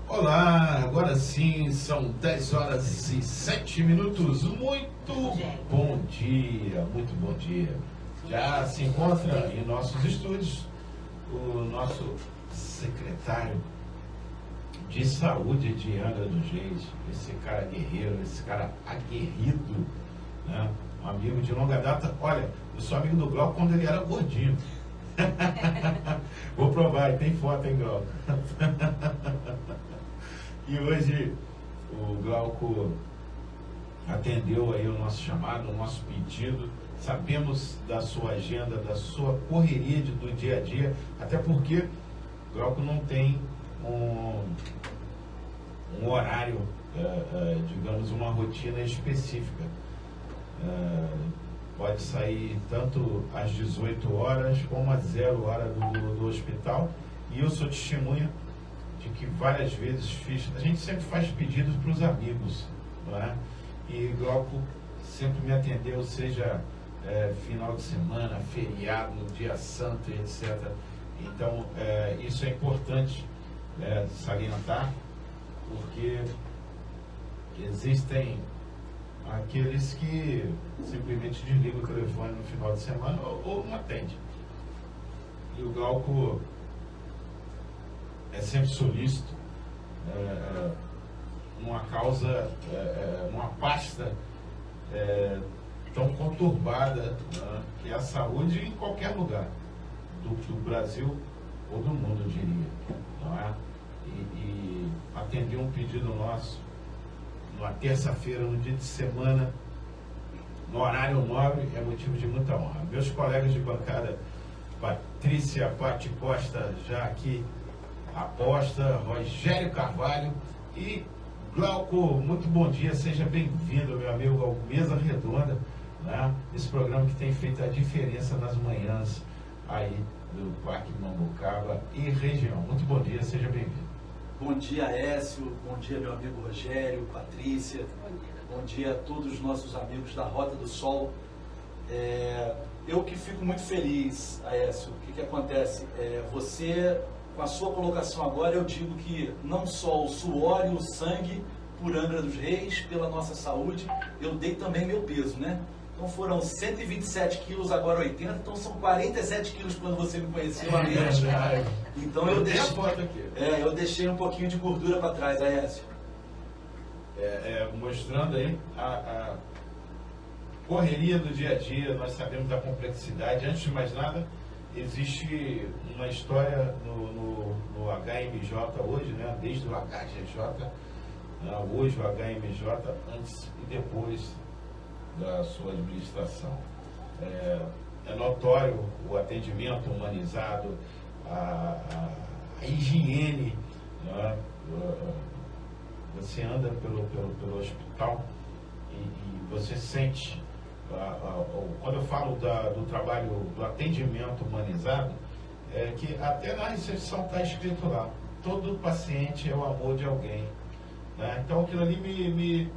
Olá, agora sim, são 10 horas e 7 minutos. Muito bom dia, muito bom dia. Já se encontra em nossos estúdios o nosso secretário de saúde de Angra dos Reis, esse cara guerreiro, esse cara aguerrido, né? Um amigo de longa data. Olha, eu sou amigo do Glauco quando ele era gordinho. Vou provar, tem foto, hein, Glauco? E hoje o Glauco atendeu aí o nosso chamado, o nosso pedido. Sabemos da sua agenda, da sua correria do dia a dia, até porque o Glauco não tem um horário, digamos, uma rotina específica. Pode sair tanto às 18 horas como às 0 hora do hospital. E eu sou testemunha de que várias vezes a gente sempre faz pedidos para os amigos, não é? E Glauco sempre me atendeu, seja final de semana, feriado, dia santo, etc. Então, isso é importante salientar, porque existem aqueles que simplesmente desligam o telefone no final de semana ou não atende. E o Glauco é sempre solícito, numa causa, numa pasta tão conturbada, né, que é a saúde em qualquer lugar do Brasil ou do mundo, eu diria, não é? E atender um pedido nosso numa terça-feira, no dia de semana, no horário nobre, é motivo de muita honra. Meus colegas de bancada, Patrícia Pati Costa, já aqui aposta, Rogério Carvalho e Glauco, muito bom dia, seja bem-vindo, meu amigo, ao Mesa Redonda, né? Esse programa que tem feito a diferença nas manhãs aí do Parque Mambucaba e região. Muito bom dia, seja bem-vindo. Bom dia, Aécio, bom dia, meu amigo Rogério, Patrícia, bom dia a todos os nossos amigos da Rota do Sol. Eu que fico muito feliz, Aécio, o que acontece? Você, com a sua colocação agora, eu digo que não só o suor e o sangue por Angra dos Reis, pela nossa saúde, eu dei também meu peso, né? Então foram 127 quilos, agora 80, então são 47 quilos quando você me conheceu a menos. Então eu deixei um pouquinho de gordura para trás, Aécio. Mostrando aí a correria do dia a dia, nós sabemos da complexidade. Antes de mais nada, existe uma história no HMJ hoje, né? Desde o HGJ, hoje o HMJ, antes e depois da sua administração. É notório o atendimento humanizado, a higiene, né? Você anda pelo hospital e você sente, quando eu falo do trabalho, do atendimento humanizado, que até na recepção está escrito lá, todo paciente é o amor de alguém, né? Então aquilo ali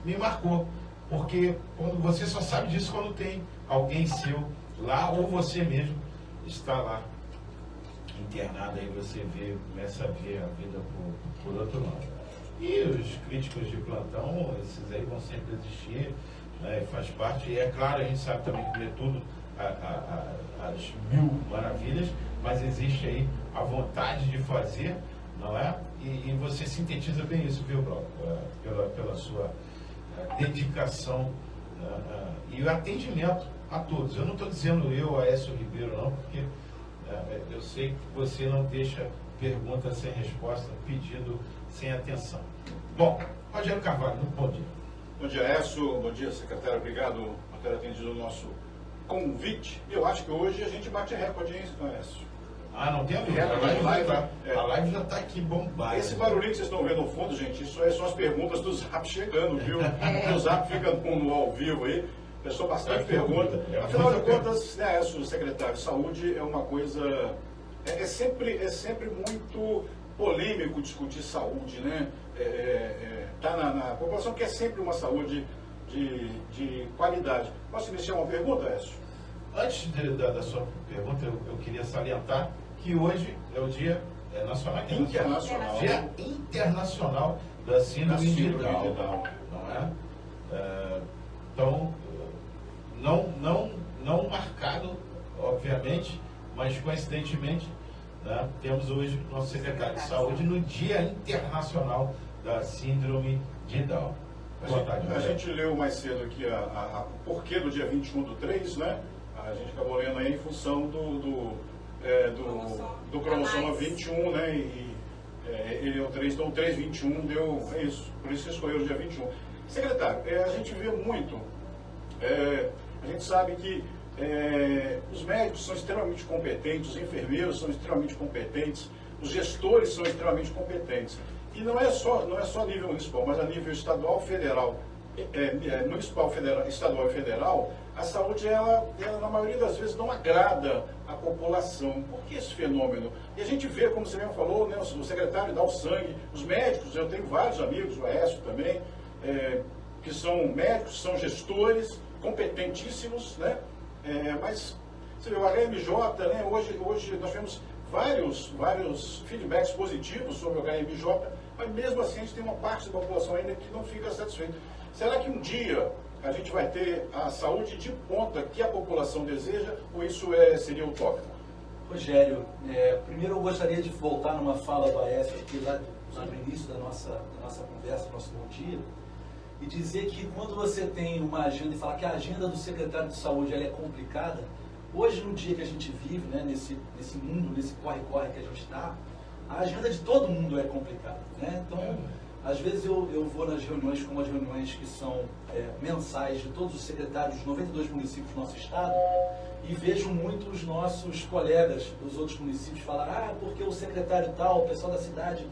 me marcou, porque quando você só sabe disso quando tem alguém seu lá, ou você mesmo está lá internado, aí você começa a ver a vida por outro lado. E os críticos de plantão, esses aí vão sempre existir, né? Faz parte, e é claro, a gente sabe também que não é tudo as mil maravilhas, mas existe aí a vontade de fazer, não é? E você sintetiza bem isso, viu, Glauco? Pela sua dedicação e o atendimento a todos. Eu não estou dizendo eu, Aécio Ribeiro, não, porque eu sei que você não deixa pergunta sem resposta, pedido sem atenção. Bom, Rogério Carvalho, muito bom dia. Bom dia, Aécio. Bom dia, secretário. Obrigado por ter atendido o nosso convite. Eu acho que hoje a gente bate recorde, hein, Aécio? Não tem a ver. A live já está aqui bombada. Esse barulhinho que vocês estão vendo no fundo, gente, isso são as perguntas do Zap chegando, viu? O Zap fica no ao vivo aí. Pessoal, bastante pergunta. Afinal de contas, né, Aécio, secretário de saúde, é uma coisa... É sempre muito polêmico discutir saúde, né? A população quer sempre uma saúde de qualidade. Posso iniciar uma pergunta, Aécio? Antes da sua pergunta, eu queria salientar que hoje é o Dia Nacional. Internacional. Dia Internacional da Síndrome de Down, não é? Então, não marcado, obviamente, mas coincidentemente, né, temos hoje o nosso secretário de Saúde no Dia Internacional da Síndrome de Down. A gente leu mais cedo aqui o porquê do dia 21/3, né? A gente acabou lendo aí em função do cromossomo 21, né? E ele é o 3, então o 321 deu, é isso, por isso escolheu o dia 21. Secretário, a gente vê muito, a gente sabe que os médicos são extremamente competentes, os enfermeiros são extremamente competentes, os gestores são extremamente competentes. E não é só a nível municipal, mas a nível estadual, federal, municipal, federal, estadual e federal, a saúde, ela na maioria das vezes não agrada a população. Por que esse fenômeno? E a gente vê, como você mesmo falou, né, o secretário dá o sangue, os médicos, eu tenho vários amigos, o Aécio também, que são médicos, são gestores, competentíssimos, né? Mas você vê, o HMJ, né, hoje nós temos vários feedbacks positivos sobre o HMJ, mas mesmo assim a gente tem uma parte da população ainda que não fica satisfeita. Será que um dia a gente vai ter a saúde de ponta que a população deseja, ou isso seria utópico? Rogério, primeiro eu gostaria de voltar numa fala do Aécio, aqui lá no início da nossa conversa, do nosso bom dia, e dizer que quando você tem uma agenda e fala que a agenda do secretário de saúde ela é complicada, hoje no dia que a gente vive, né, nesse mundo, nesse corre-corre que a gente está, a agenda de todo mundo é complicada, né? Então, às vezes eu vou nas reuniões, como as reuniões que são mensais de todos os secretários dos 92 municípios do nosso estado, e vejo muitos nossos colegas dos outros municípios falar, porque o secretário tal, o pessoal da cidade,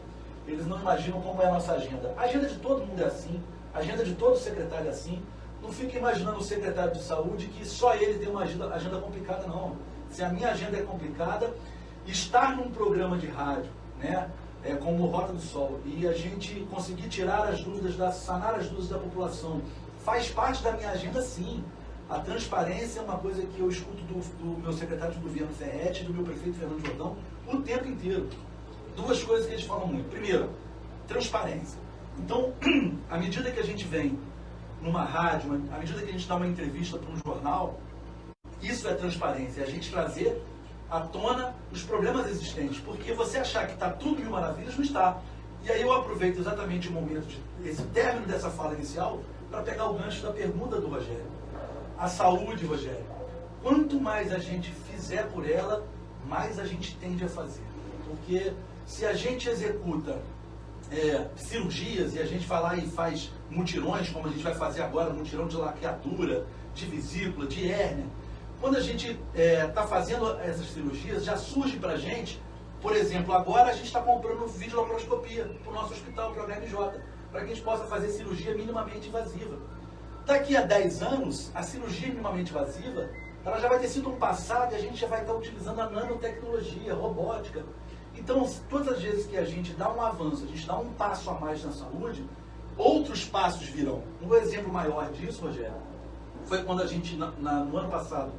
eles não imaginam como é a nossa agenda. A agenda de todo mundo é assim, a agenda de todo secretário é assim. Não fica imaginando o secretário de saúde que só ele tem uma agenda complicada, não. Se a minha agenda é complicada, estar num programa de rádio, né, como Rota do Sol, e a gente conseguir tirar as dúvidas, sanar as dúvidas da população, faz parte da minha agenda, sim. A transparência é uma coisa que eu escuto do meu secretário de governo Ferretti e do meu prefeito Fernando Jordão o tempo inteiro. Duas coisas que eles falam muito. Primeiro, transparência. Então, à medida que a gente vem numa rádio, à medida que a gente dá uma entrevista para um jornal, isso é transparência, a gente trazer à tona os problemas existentes, porque você achar que está tudo mil maravilhas, não está. E aí eu aproveito exatamente o momento, esse término dessa fala inicial, para pegar o gancho da pergunta do Rogério. A saúde, Rogério, quanto mais a gente fizer por ela, mais a gente tende a fazer. Porque se a gente executa cirurgias e a gente vai lá e faz mutirões, como a gente vai fazer agora, mutirão de laqueadura, de vesícula, de hérnia. Quando a gente está fazendo essas cirurgias, já surge para a gente, por exemplo, agora a gente está comprando videolaparoscopia para o nosso hospital, para o HMJ, para que a gente possa fazer cirurgia minimamente invasiva. Daqui a 10 anos, a cirurgia minimamente invasiva, ela já vai ter sido um passado e a gente já vai estar utilizando a nanotecnologia, robótica. Então, todas as vezes que a gente dá um avanço, a gente dá um passo a mais na saúde, outros passos virão. Um exemplo maior disso, Rogério, foi quando a gente, no ano passado,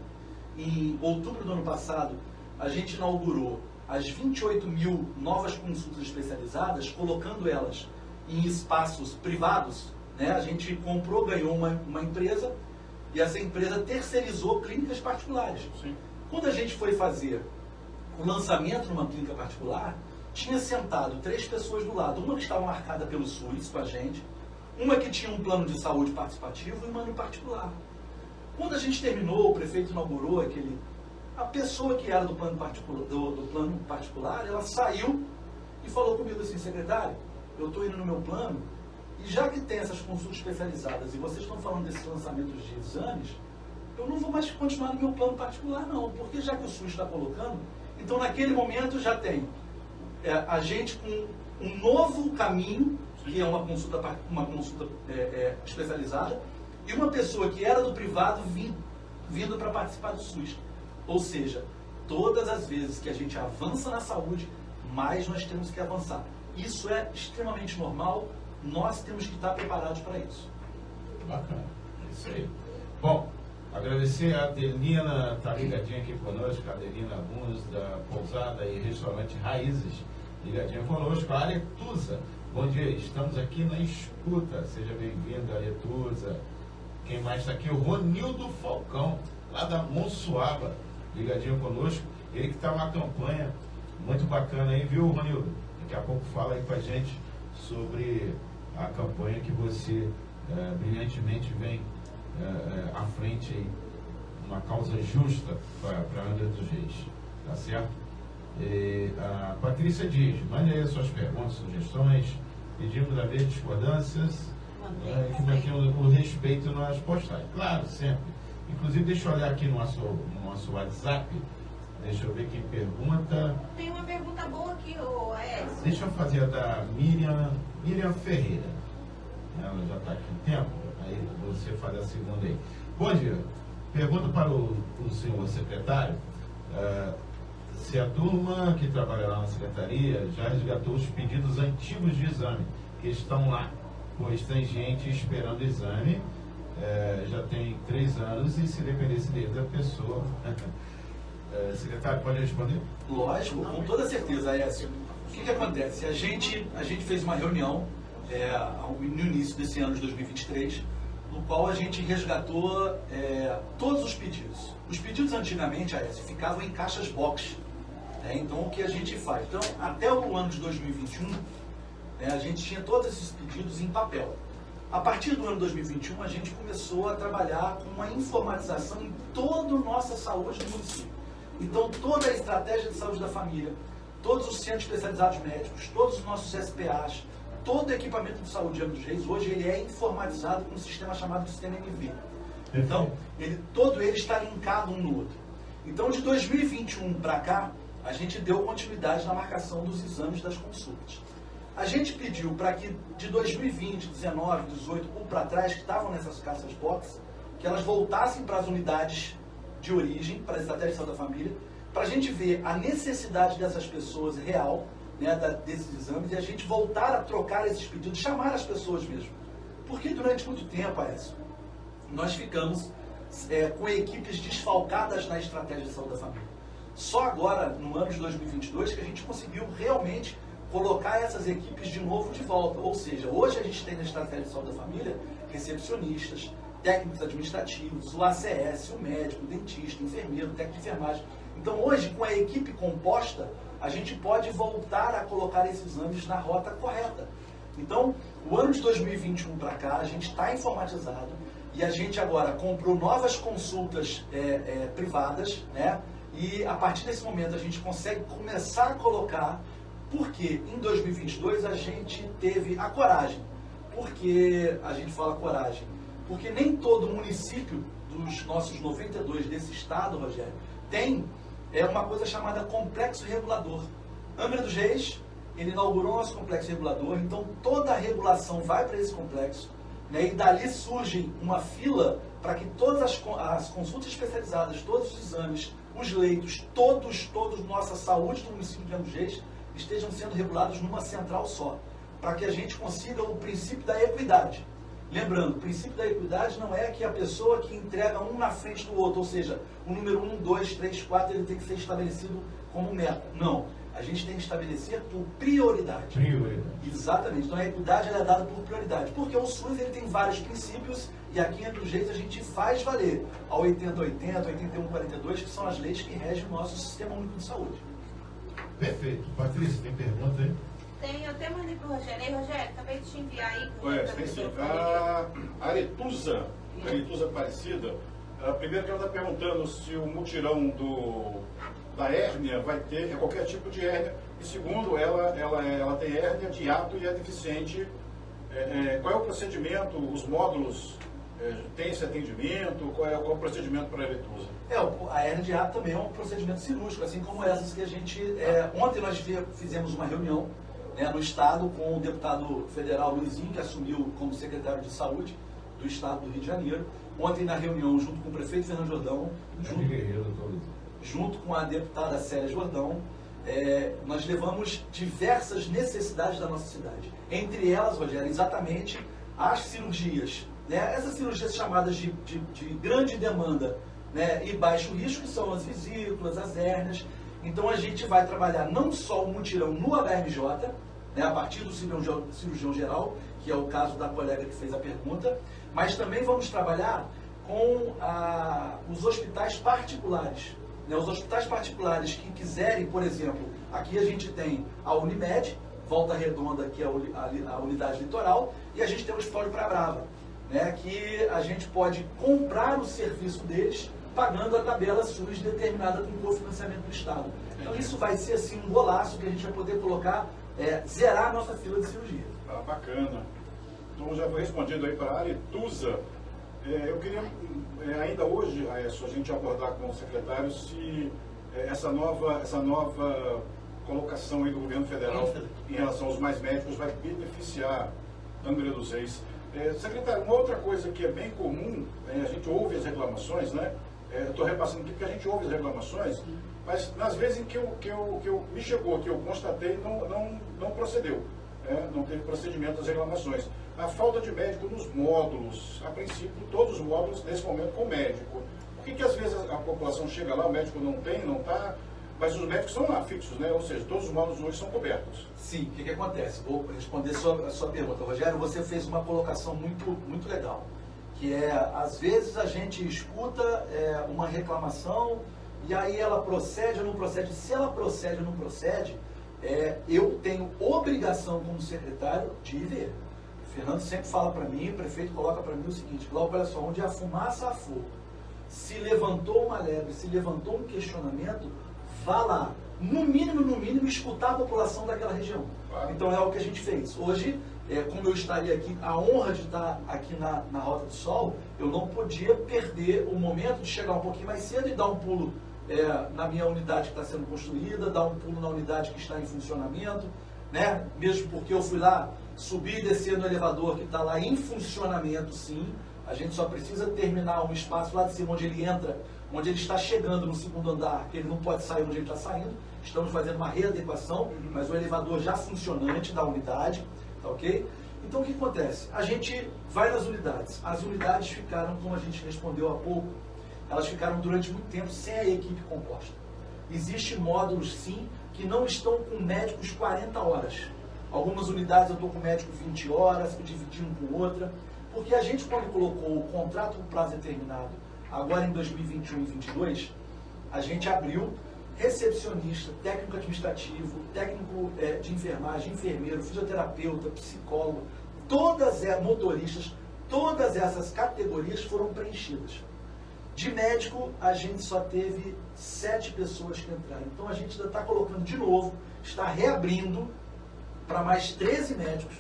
em outubro do ano passado, a gente inaugurou as 28 mil novas consultas especializadas, colocando elas em espaços privados, né? A gente comprou, ganhou uma empresa, e essa empresa terceirizou clínicas particulares. Sim. Quando a gente foi fazer o lançamento numa clínica particular, tinha sentado 3 pessoas do lado, uma que estava marcada pelo SUS com a gente, uma que tinha um plano de saúde participativo e uma no particular. Quando a gente terminou, o prefeito inaugurou a pessoa que era do plano particular, ela saiu e falou comigo assim, secretário, eu estou indo no meu plano, e já que tem essas consultas especializadas e vocês estão falando desses lançamentos de exames, eu não vou mais continuar no meu plano particular não, porque já que o SUS está colocando, então naquele momento já tem a gente com um novo caminho, que é uma consulta especializada, e uma pessoa que era do privado vindo para participar do SUS. Ou seja, todas as vezes que a gente avança na saúde, mais nós temos que avançar. Isso é extremamente normal, nós temos que estar preparados para isso. Bacana, é isso aí. Bom, agradecer a Adelina, está ligadinha aqui conosco, a Adelina Bundes, da Pousada e Restaurante Raízes, ligadinha conosco, a Aretusa, Bom dia, estamos aqui na escuta. Seja bem-vindo, Aretusa. Quem mais está aqui? O Ronildo Falcão, lá da Monsuaba, ligadinho conosco. Ele que está uma campanha muito bacana aí, viu, Ronildo? Daqui a pouco fala aí com a gente sobre a campanha que você brilhantemente vem à frente aí, uma causa justa para a Angra dos Reis, tá certo? A Patrícia diz, mande aí as suas perguntas, sugestões, pedimos a ver discordâncias, que mantenham o respeito nas postagens. Claro, sempre. Inclusive, deixa eu olhar aqui no nosso WhatsApp, deixa eu ver quem pergunta. Tem uma pergunta boa aqui, Aécio. Deixa eu fazer a da Miriam Ferreira. Ela já está aqui em tempo, aí você faz a segunda aí. Bom dia. Pergunta para o senhor secretário, se a turma que trabalha lá na secretaria já resgatou os pedidos antigos de exame, que estão lá, pois tem gente esperando exame, já tem 3 anos, e se dependesse dele da pessoa... secretário, pode responder? Lógico, com toda certeza, Aécio. O que acontece? A gente fez uma reunião no início desse ano de 2023, no qual a gente resgatou todos os pedidos. Os pedidos antigamente, Aécio, ficavam em caixas box. Então, o que a gente faz? Então, até o ano de 2021, a gente tinha todos esses pedidos em papel. A partir do ano 2021, a gente começou a trabalhar com uma informatização em toda a nossa saúde do município. Então, toda a estratégia de saúde da família, todos os centros especializados médicos, todos os nossos SPAs, todo o equipamento de saúde de Angra dos Reis, hoje ele é informatizado com um sistema chamado Sistema MV. Então, todo ele está linkado um no outro. Então, de 2021 para cá, a gente deu continuidade na marcação dos exames das consultas. A gente pediu para que de 2020, 19, 18 ou para trás, que estavam nessas caixas box, que elas voltassem para as unidades de origem, para a estratégia de saúde da família, para a gente ver a necessidade dessas pessoas real, desses exames, e a gente voltar a trocar esses pedidos, chamar as pessoas mesmo. Porque durante muito tempo, Aécio, nós ficamos com equipes desfalcadas na estratégia de saúde da família. Só agora, no ano de 2022, que a gente conseguiu realmente colocar essas equipes de novo de volta. Ou seja, hoje a gente tem na estratégia de saúde da família recepcionistas, técnicos administrativos, o ACS, o médico, o dentista, o enfermeiro, o técnico de enfermagem. Então hoje, com a equipe composta, a gente pode voltar a colocar esses exames na rota correta. Então, o ano de 2021 para cá, a gente está informatizado e a gente agora comprou novas consultas privadas, e a partir desse momento a gente consegue começar a colocar, porque em 2022 a gente teve a coragem. Por que a gente fala coragem? Porque nem todo município dos nossos 92 desse estado, Rogério, tem uma coisa chamada complexo regulador. Angra dos Reis, ele inaugurou nosso complexo regulador, então toda a regulação vai para esse complexo, e dali surge uma fila para que todas as consultas especializadas, todos os exames, os leitos, todos nossa saúde do município de Angra dos Reis estejam sendo regulados numa central só, para que a gente consiga o princípio da equidade. Lembrando, o princípio da equidade não é que a pessoa que entrega um na frente do outro, ou seja, o número 1, 2, 3, 4, ele tem que ser estabelecido como meta. Não, a gente tem que estabelecer por prioridade. Exatamente, então a equidade ela é dada por prioridade, porque o SUS ele tem vários princípios e aqui em Angra dos Reis a gente faz valer a 80-80, 81-42, que são as leis que regem o nosso Sistema Único de Saúde. Perfeito. Patrícia, tem pergunta aí? Tem, eu até mandei pro Rogério. Ei, Rogério, acabei de te enviar aí. Tem sim. A Aretusa Aparecida, primeiro que ela está perguntando se o mutirão da hérnia vai ter qualquer tipo de hérnia. E segundo, ela tem hérnia de hiato e é deficiente. Qual é o procedimento, os módulos, tem esse atendimento? Qual é o procedimento para a Aretusa? A hérnia de hiato também é um procedimento cirúrgico, assim como essas que a gente... ontem nós fizemos uma reunião no Estado com o deputado federal Luizinho, que assumiu como secretário de Saúde do Estado do Rio de Janeiro. Ontem na reunião, junto com o prefeito Fernando Jordão, junto com a deputada Célia Jordão, nós levamos diversas necessidades da nossa cidade. Entre elas, Rogério, exatamente as cirurgias. Essas cirurgias chamadas de grande demanda e baixo risco, que são as vesículas, as hérnias. Então a gente vai trabalhar não só o mutirão no HMJ, né, a partir do cirurgião geral, que é o caso da colega que fez a pergunta, mas também vamos trabalhar com os hospitais particulares. Né, os hospitais particulares que quiserem, por exemplo, aqui a gente tem a Unimed, Volta Redonda, que é a unidade litoral, e a gente tem o Hospital de Praia Brava, né, que a gente pode comprar o serviço deles pagando a tabela SUS determinada com o cofinanciamento do Estado. Então isso vai ser assim um golaço que a gente vai poder colocar, zerar a nossa fila de cirurgia. Bacana. Então já foi respondido aí para a Aretusa. Eu queria ainda hoje, Aécio, a gente abordar com o secretário se essa nova colocação aí do governo federal em relação aos mais médicos vai beneficiar Angra dos Reis. Secretário, uma outra coisa que é bem comum, a gente ouve as reclamações, né? Estou repassando aqui porque a gente ouve as reclamações, mas nas vezes em que me chegou, que eu constatei, não procedeu, não teve procedimento das reclamações. A falta de médico nos módulos, a princípio todos os módulos nesse momento com médico. Por que às vezes a população chega lá, o médico não está, mas os médicos são lá fixos, né? Ou seja, todos os módulos hoje são cobertos. Sim, o que acontece? Vou responder a sua pergunta. Rogério, você fez uma colocação muito legal, que às vezes a gente escuta uma reclamação e aí ela procede ou não procede. Se ela procede ou não procede, eu tenho obrigação como secretário de ver. O Fernando sempre fala para mim, o prefeito coloca para mim o seguinte: Glauco, olha só, onde a fumaça há fogo, se levantou uma lebre, se levantou um questionamento, vá lá, no mínimo, escutar a população daquela região. Claro. Então é o que a gente fez. Hoje, como eu estaria aqui, a honra de estar aqui na Rota do Sol, eu não podia perder o momento de chegar um pouquinho mais cedo e dar um pulo na minha unidade que está sendo construída, dar um pulo na unidade que está em funcionamento, né? Mesmo porque eu fui lá subir e descer no elevador que está lá em funcionamento, sim. A gente só precisa terminar um espaço lá de cima onde ele entra, onde ele está chegando no segundo andar, que ele não pode sair onde ele está saindo. Estamos fazendo uma readequação, mas o elevador já funcionante da unidade, tá ok? Então o que acontece? A gente vai nas unidades. As unidades ficaram, como a gente respondeu há pouco, elas ficaram durante muito tempo sem a equipe composta. Existem módulos, sim, que não estão com médicos 40 horas. Algumas unidades eu estou com médico 20 horas, dividindo com outra, porque a gente, quando colocou o contrato por prazo determinado, agora em 2021 e 2022, a gente abriu recepcionista, técnico administrativo, técnico de enfermagem, enfermeiro, fisioterapeuta, psicólogo, motoristas, todas essas categorias foram preenchidas. De médico, a gente só teve 7 pessoas que entraram. Então a gente ainda está colocando de novo, está reabrindo para mais 13 médicos,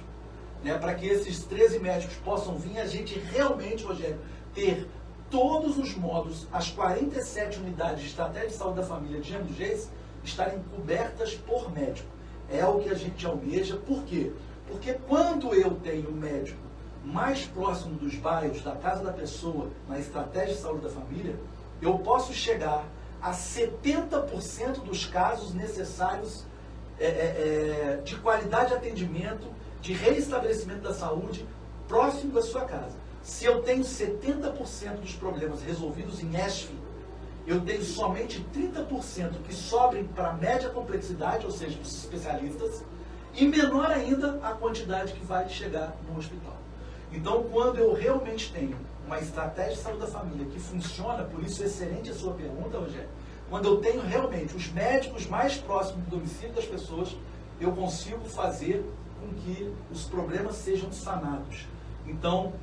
né, para que esses 13 médicos possam vir, a gente realmente, Rogério, ter todos os módulos, as 47 unidades de estratégia de saúde da família de Angra dos Reis estarem cobertas por médico. É o que a gente almeja. Por quê? Porque quando eu tenho um médico mais próximo dos bairros, da casa da pessoa, na estratégia de saúde da família, eu posso chegar a 70% dos casos necessários de qualidade de atendimento, de reestabelecimento da saúde, próximo da sua casa. Se eu tenho 70% dos problemas resolvidos em ESF, eu tenho somente 30% que sobrem para média complexidade, ou seja, os especialistas, e menor ainda a quantidade que vai chegar no hospital. Então, quando eu realmente tenho uma estratégia de saúde da família que funciona, por isso excelente a sua pergunta, Rogério, quando eu tenho realmente os médicos mais próximos do domicílio das pessoas, eu consigo fazer com que os problemas sejam sanados. Então,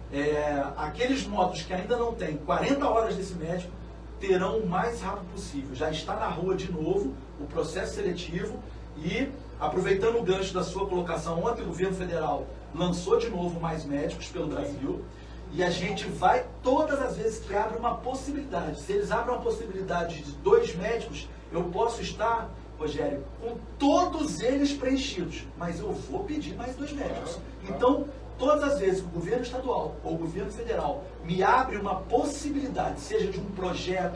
aqueles módulos que ainda não têm 40 horas desse médico, terão o mais rápido possível. Já está na rua de novo o processo seletivo e, aproveitando o gancho da sua colocação, ontem o governo federal lançou de novo mais médicos pelo Brasil e a gente vai todas as vezes que abre uma possibilidade. Se eles abrem uma possibilidade de 2 médicos, eu posso estar, Rogério, com todos eles preenchidos, mas eu vou pedir mais 2 médicos. Então, todas as vezes que o governo estadual ou o governo federal me abre uma possibilidade, seja de um projeto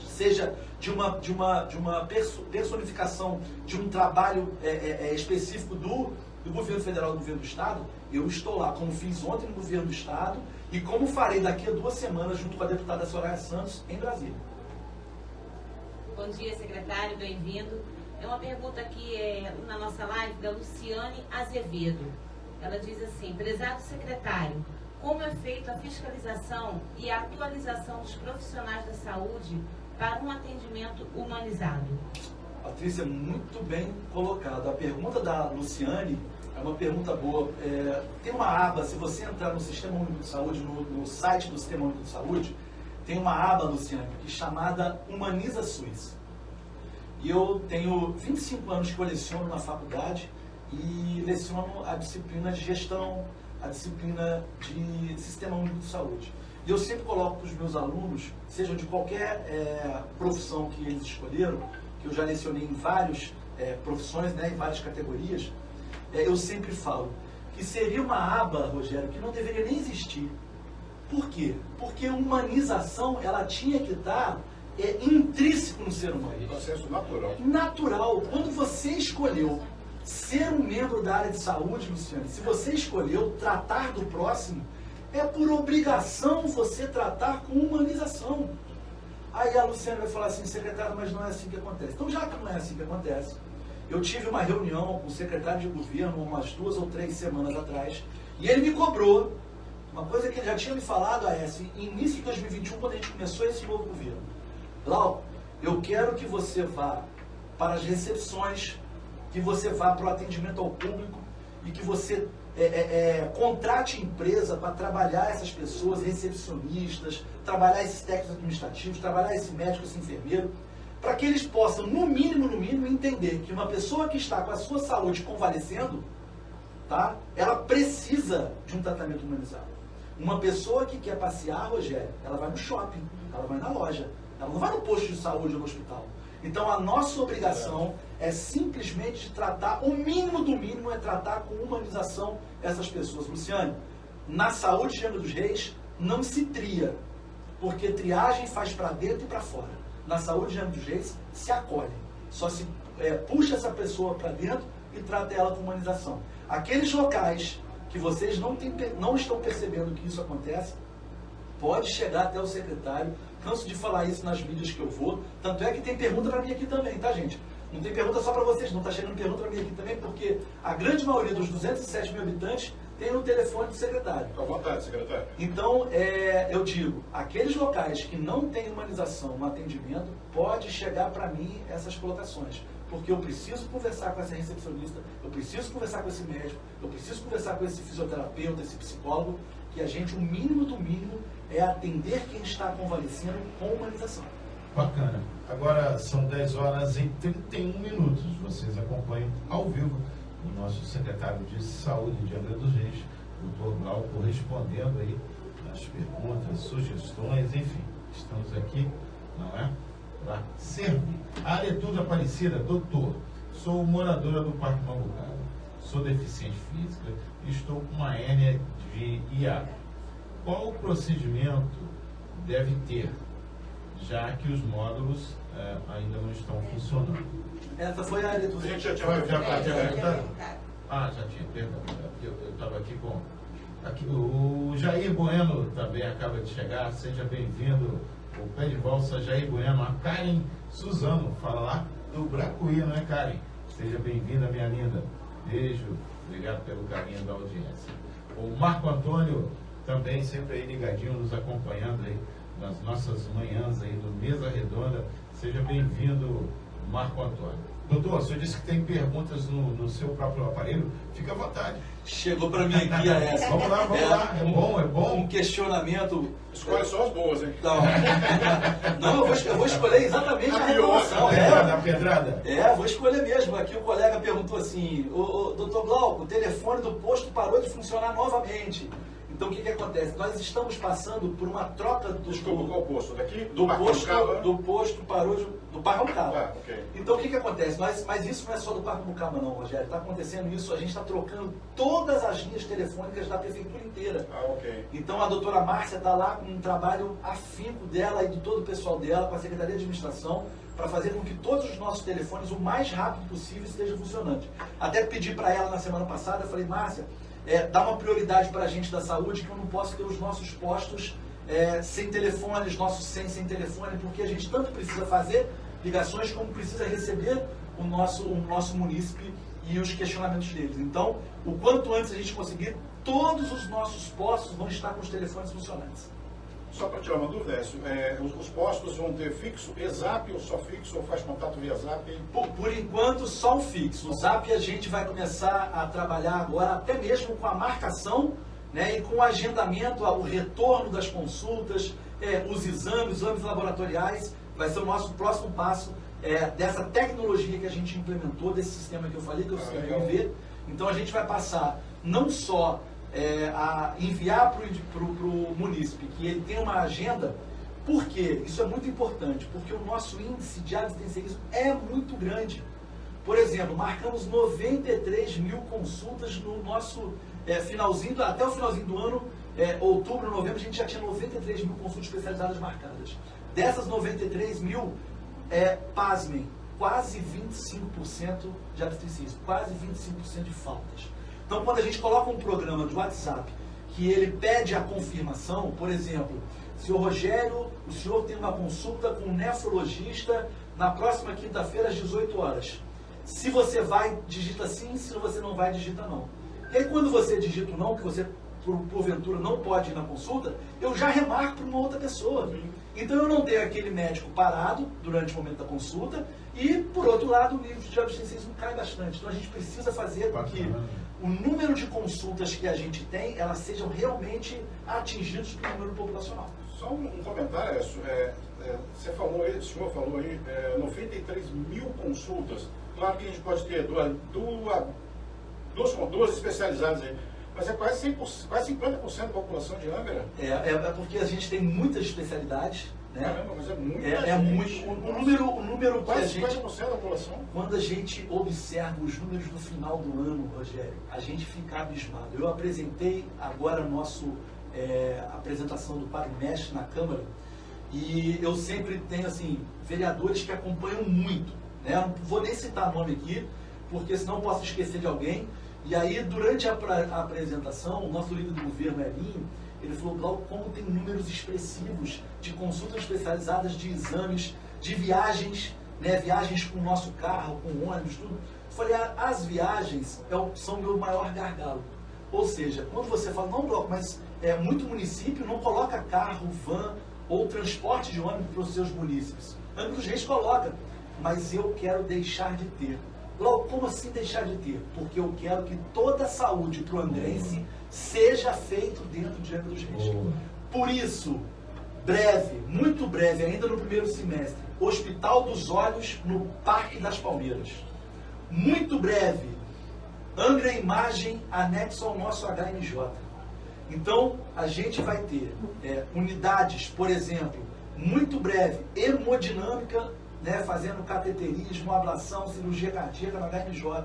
seja de uma personificação de um trabalho específico do governo federal e do governo do estado, eu estou lá, como fiz ontem no governo do estado e como farei daqui a 2 semanas junto com a deputada Soraya Santos em Brasília. Bom dia, secretário, bem-vindo. É uma pergunta aqui na nossa live da Luciane Azevedo. Ela diz assim: prezado secretário, como é feita a fiscalização e a atualização dos profissionais da saúde para um atendimento humanizado? Patrícia, muito bem colocado. A pergunta da Luciane é uma pergunta boa. Tem uma aba, se você entrar no Sistema Único de Saúde, no site do Sistema Único de Saúde, tem uma aba, Luciane, que é chamada Humaniza SUS. E eu tenho 25 anos que eu leciono na faculdade e leciono a disciplina de gestão, a disciplina de Sistema Único de Saúde. E eu sempre coloco para os meus alunos, seja de qualquer profissão que eles escolheram, que eu já lecionei em várias profissões, né, em várias categorias, eu sempre falo que seria uma aba, Rogério, que não deveria nem existir. Por quê? Porque a humanização, ela tinha que estar intrínseco no ser humano. Processo natural. Natural. Quando você escolheu ser um membro da área de saúde, Luciano, se você escolheu tratar do próximo, é por obrigação você tratar com humanização. Aí a Luciana vai falar assim: secretário, mas não é assim que acontece. Então, já que não é assim que acontece, eu tive uma reunião com o secretário de governo umas 2 ou 3 semanas atrás, e ele me cobrou uma coisa que ele já tinha me falado, em início de 2021, quando a gente começou esse novo governo. Lau, eu quero que você vá para as recepções, que você vá para o atendimento ao público e que você contrate empresa para trabalhar essas pessoas, recepcionistas, trabalhar esses técnicos administrativos, trabalhar esse médico, esse enfermeiro, para que eles possam, no mínimo, entender que uma pessoa que está com a sua saúde convalescendo, tá, ela precisa de um tratamento humanizado. Uma pessoa que quer passear, Rogério, ela vai no shopping, ela vai na loja, ela não vai no posto de saúde ou no hospital. Então a nossa obrigação é simplesmente tratar, o mínimo do mínimo é tratar com humanização essas pessoas. Luciane, na saúde de Angra dos Reis não se tria, porque triagem faz para dentro e para fora. Na saúde de Angra dos Reis se acolhe, só se puxa essa pessoa para dentro e trata ela com humanização. Aqueles locais que vocês não estão percebendo que isso acontece, pode chegar até o secretário. Canso de falar isso nas mídias que eu vou, tanto é que tem pergunta para mim aqui também, tá, gente? Não tem pergunta só para vocês, não está chegando pergunta para mim aqui também, porque a grande maioria dos 207 mil habitantes tem no telefone do secretário. Fica à vontade, secretário. Então, eu digo, aqueles locais que não têm humanização no atendimento, pode chegar para mim essas colocações. Porque eu preciso conversar com essa recepcionista, eu preciso conversar com esse médico, eu preciso conversar com esse fisioterapeuta, esse psicólogo, que a gente, o mínimo do mínimo, é atender quem está convalescendo com humanização. Bacana. Agora são 10 horas e 31 minutos. Vocês acompanham ao vivo o nosso secretário de Saúde de Angra dos Reis, doutor Glauco, respondendo aí as perguntas, sugestões, enfim. Estamos aqui, não é? Para servir. Aretuda Aparecida, doutor, sou moradora do Parque Mambucaba, sou deficiente física e estou com uma hérnia de hiato. Qual o procedimento deve ter, já que os módulos ainda não estão funcionando? Essa foi a área do... A gente já tinha perguntado? Ah, já tinha, perdão. Eu estava aqui com... Aqui, o Jair Bueno também acaba de chegar, seja bem-vindo. O pé de valsa Jair Bueno, a Karen Suzano, fala lá do Bracuí, não é, Karen? Seja bem-vinda, minha linda. Beijo, obrigado pelo carinho da audiência. O Marco Antônio também sempre aí ligadinho, nos acompanhando aí nas nossas manhãs aí do Mesa Redonda. Seja bem-vindo, Marco Antônio. Doutor, o senhor disse que tem perguntas no seu próprio aparelho, fica à vontade. Chegou para mim aqui a essa. Vamos lá, é bom. Um questionamento. Escolhe só as boas, hein? Não, eu vou escolher exatamente a A relação. pedrada. Vou escolher mesmo. Aqui o colega perguntou assim: doutor Glauco, o telefone do posto parou de funcionar novamente. Então o que acontece? Nós estamos passando por uma troca do... Desculpa, qual posto? Daqui? Do posto parou do Parque. Ok. Então o que acontece? Mas isso não é só do Parque Mucama não, Rogério. Está acontecendo isso, a gente está trocando todas as linhas telefônicas da prefeitura inteira. Ok. Então a doutora Márcia está lá com um trabalho afinco dela e de todo o pessoal dela, com a Secretaria de Administração, para fazer com que todos os nossos telefones, o mais rápido possível, estejam funcionando. Até pedi para ela na semana passada, eu falei: Márcia, dá uma prioridade para a gente da saúde, que eu não posso ter os nossos postos sem telefone, os nossos sem telefone, porque a gente tanto precisa fazer ligações como precisa receber o nosso munícipe e os questionamentos deles. Então, o quanto antes a gente conseguir, todos os nossos postos vão estar com os telefones funcionantes. Só para tirar uma dúvida, Écio, os postos vão ter fixo, EZAP ou só fixo, ou faz contato via ZAP? Por enquanto, só o fixo. O ZAP a gente vai começar a trabalhar agora, até mesmo com a marcação, né, e com o agendamento, o retorno das consultas, os exames laboratoriais, vai ser o nosso próximo passo dessa tecnologia que a gente implementou, desse sistema que eu falei, que é o sistema MV. Então a gente vai passar não só a enviar para o munícipe que ele tem uma agenda. Por quê? Isso é muito importante, porque o nosso índice de abstencionismo é muito grande. Por exemplo, marcamos 93 mil consultas no nosso finalzinho, até o finalzinho do ano, outubro, novembro, a gente já tinha 93 mil consultas especializadas marcadas. Dessas 93 mil, pasmem, quase 25% de abstencionismo, quase 25% de faltas. Então, quando a gente coloca um programa de WhatsApp que ele pede a confirmação, por exemplo, senhor Rogério, o senhor tem uma consulta com um nefrologista na próxima quinta-feira às 18 horas. Se você vai, digita sim, se você não vai, digita não. E aí, quando você digita o não, que você, porventura, não pode ir na consulta, eu já remarco para uma outra pessoa. Então, eu não tenho aquele médico parado durante o momento da consulta e, por outro lado, o nível de abstencionismo cai bastante. Então, a gente precisa fazer com que o número de consultas que a gente tem, elas sejam realmente atingidas pelo número populacional. Só um comentário, Écio. Você falou aí, o senhor falou aí, 93 mil consultas. Claro que a gente pode ter duas especializadas aí, mas é quase 100%, quase 50% da população de Angra. É porque a gente tem muitas especialidades, né? Caramba, mas é muita gente. O número que quase a gente... 50% da população. Quando a gente observa os números no final do ano, Rogério, a gente fica abismado. Eu apresentei agora a nossa apresentação do Padre Mestre na Câmara, e eu sempre tenho, assim, vereadores que acompanham muito, né? Não vou nem citar nome aqui, porque senão posso esquecer de alguém. E aí, durante a apresentação, o nosso líder do governo, Elinho, ele falou, Glauco, como tem números expressivos de consultas especializadas, de exames, de viagens, né, viagens com o nosso carro, com ônibus, tudo. Eu falei, as viagens são o meu maior gargalo. Ou seja, quando você fala, não, Glauco, mas muito município não coloca carro, van ou transporte de ônibus para os seus munícipes. Angra dos Reis coloca, mas eu quero deixar de ter. Glauco, como assim deixar de ter? Porque eu quero que toda a saúde para o angrense seja feito dentro de Angra dos Reis. Por isso, breve, muito breve, ainda no primeiro semestre, Hospital dos Olhos no Parque das Palmeiras. Muito breve, Angra Imagem anexo ao nosso HMJ. Então, a gente vai ter unidades, por exemplo, muito breve, hemodinâmica, né, fazendo cateterismo, ablação, cirurgia cardíaca no HMJ.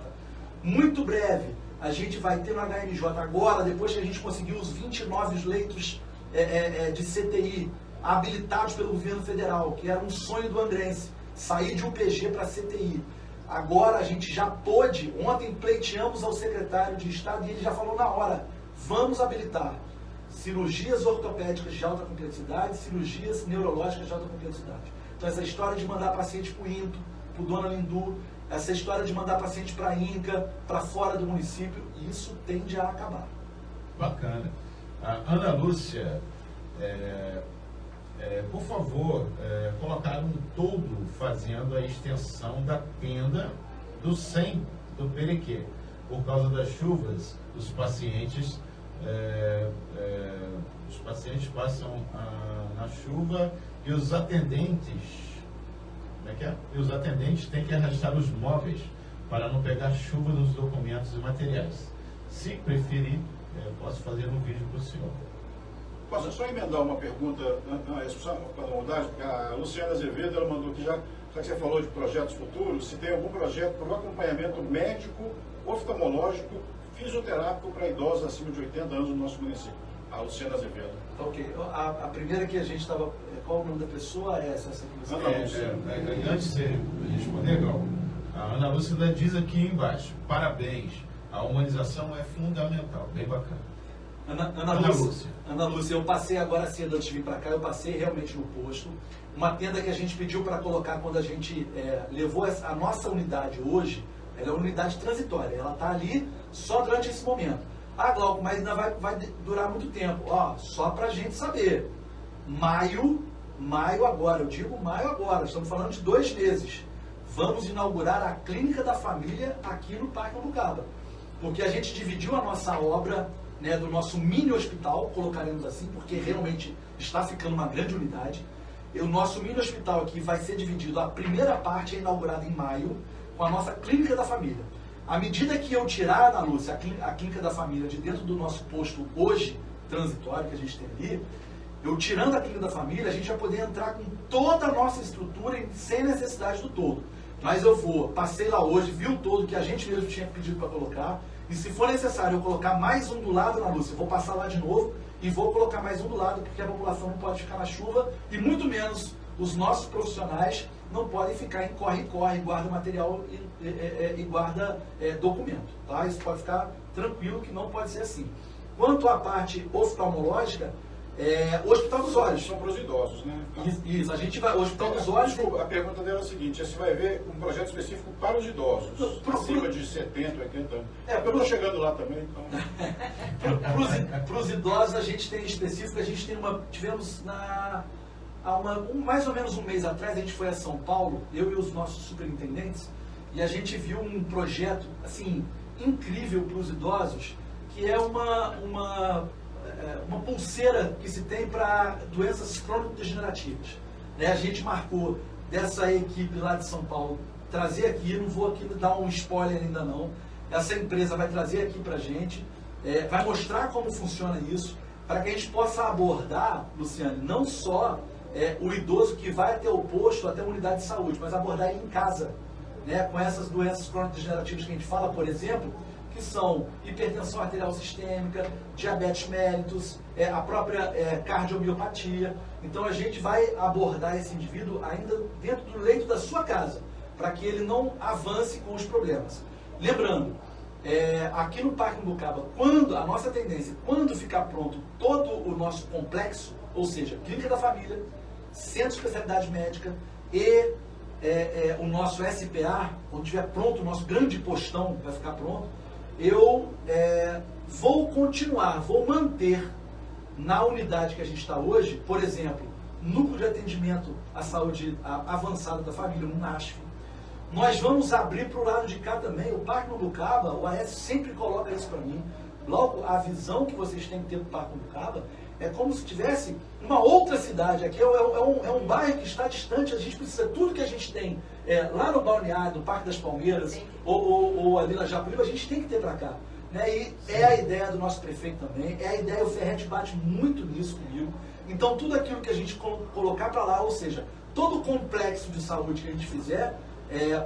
Muito breve, a gente vai ter no HMJ agora, depois que a gente conseguiu os 29 leitos de CTI habilitados pelo governo federal, que era um sonho do angrense, sair de UPG para CTI. Agora a gente já pôde, ontem pleiteamos ao secretário de Estado e ele já falou na hora, vamos habilitar cirurgias ortopédicas de alta complexidade, cirurgias neurológicas de alta complexidade. Então essa história de mandar paciente para o INTO, para o Dona Lindu, essa história de mandar paciente para a INCA, para fora do município, isso tende a acabar. Bacana. Ana Lúcia, por favor, colocar um todo fazendo a extensão da tenda do 100 do Perequê. Por causa das chuvas, os pacientes passam na chuva e os atendentes, E os atendentes têm que arrastar os móveis para não pegar chuva nos documentos e materiais. Se preferir, posso fazer um vídeo para o senhor. Posso só emendar uma pergunta, só para mudar, porque a Luciana Azevedo, ela mandou que já que você falou de projetos futuros, se tem algum projeto para o acompanhamento médico, oftalmológico, fisioterápico para idosos acima de 80 anos no nosso município. A Luciana Azevedo. Ok. A primeira que a gente estava... Qual o nome da pessoa é essa que você... Antes de responder, Glauco, a Ana Lúcia diz aqui embaixo, parabéns, a humanização é fundamental, bem bacana. Ana Lúcia, eu passei agora cedo antes de vir para cá, eu passei realmente no posto. Uma tenda que a gente pediu para colocar quando a gente levou a nossa unidade hoje, ela é uma unidade transitória, ela está ali só durante esse momento. Ah, Glauco, mas ainda vai durar muito tempo. Ó, só para a gente saber, maio agora, eu digo maio agora, estamos falando de 2 meses. Vamos inaugurar a Clínica da Família aqui no Parque Mambucaba. Porque a gente dividiu a nossa obra, né, do nosso mini hospital, colocaremos assim, porque realmente está ficando uma grande unidade. E o nosso mini hospital aqui vai ser dividido, a primeira parte é inaugurada em maio, com a nossa Clínica da Família. À medida que eu tirar, Ana Lúcia, a Clínica da Família de dentro do nosso posto hoje, transitório que a gente tem ali, eu tirando a Clínica da Família, a gente vai poder entrar com toda a nossa estrutura sem necessidade do todo. Mas eu passei lá hoje, vi o todo que a gente mesmo tinha pedido para colocar, e se for necessário eu colocar mais um do lado, Ana Lúcia, eu vou passar lá de novo e vou colocar mais um do lado, porque a população não pode ficar na chuva, e muito menos os nossos profissionais não podem ficar em corre-corre, guarda material e guarda documento. Tá? Isso pode ficar tranquilo que não pode ser assim. Quanto à parte oftalmológica, o Hospital dos Olhos. São para os idosos, né? Isso, a gente vai. O Hospital dos Olhos. A pergunta dela é a seguinte: você vai ver um projeto específico para os idosos, acima de 70, 80 anos. Eu estou chegando lá também, então. Para os idosos, a gente tem específico, tivemos mais ou menos um mês atrás, a gente foi a São Paulo, eu e os nossos superintendentes, e a gente viu um projeto, assim, incrível para os idosos, que é uma pulseira que se tem para doenças crônico-degenerativas. A gente marcou dessa equipe lá de São Paulo trazer aqui, não vou aqui dar um spoiler ainda não, essa empresa vai trazer aqui para a gente, vai mostrar como funciona isso, para que a gente possa abordar, Luciane, não só o idoso que vai até o posto, até a unidade de saúde, mas abordar ele em casa, né, com essas doenças crônico-degenerativas que a gente fala, por exemplo, que são hipertensão arterial sistêmica, diabetes mellitus, a própria cardiomiopatia. Então a gente vai abordar esse indivíduo ainda dentro do leito da sua casa, para que ele não avance com os problemas. Lembrando, aqui no Parque Mambucaba, a nossa tendência, quando ficar pronto todo o nosso complexo, ou seja, Clínica da Família, Centro de Especialidade Médica e o nosso SPA, quando estiver pronto, o nosso grande postão vai ficar pronto, eu vou manter na unidade que a gente está hoje, por exemplo, Núcleo de Atendimento à Saúde Avançada da Família, um NASF. Nós vamos abrir para o lado de cá também, o Parque Mambucaba, o Aécio sempre coloca isso para mim, logo a visão que vocês têm que ter do Parque Mambucaba é como se tivesse uma outra cidade. Aqui é um bairro que está distante, a gente precisa, tudo que a gente tem lá no Balneário, no Parque das Palmeiras, ou ali na Japuíba, a gente tem que ter para cá. Né? E é a ideia do nosso prefeito também, é a ideia, o Ferretti bate muito nisso comigo. Então tudo aquilo que a gente colocar para lá, ou seja, todo o complexo de saúde que a gente fizer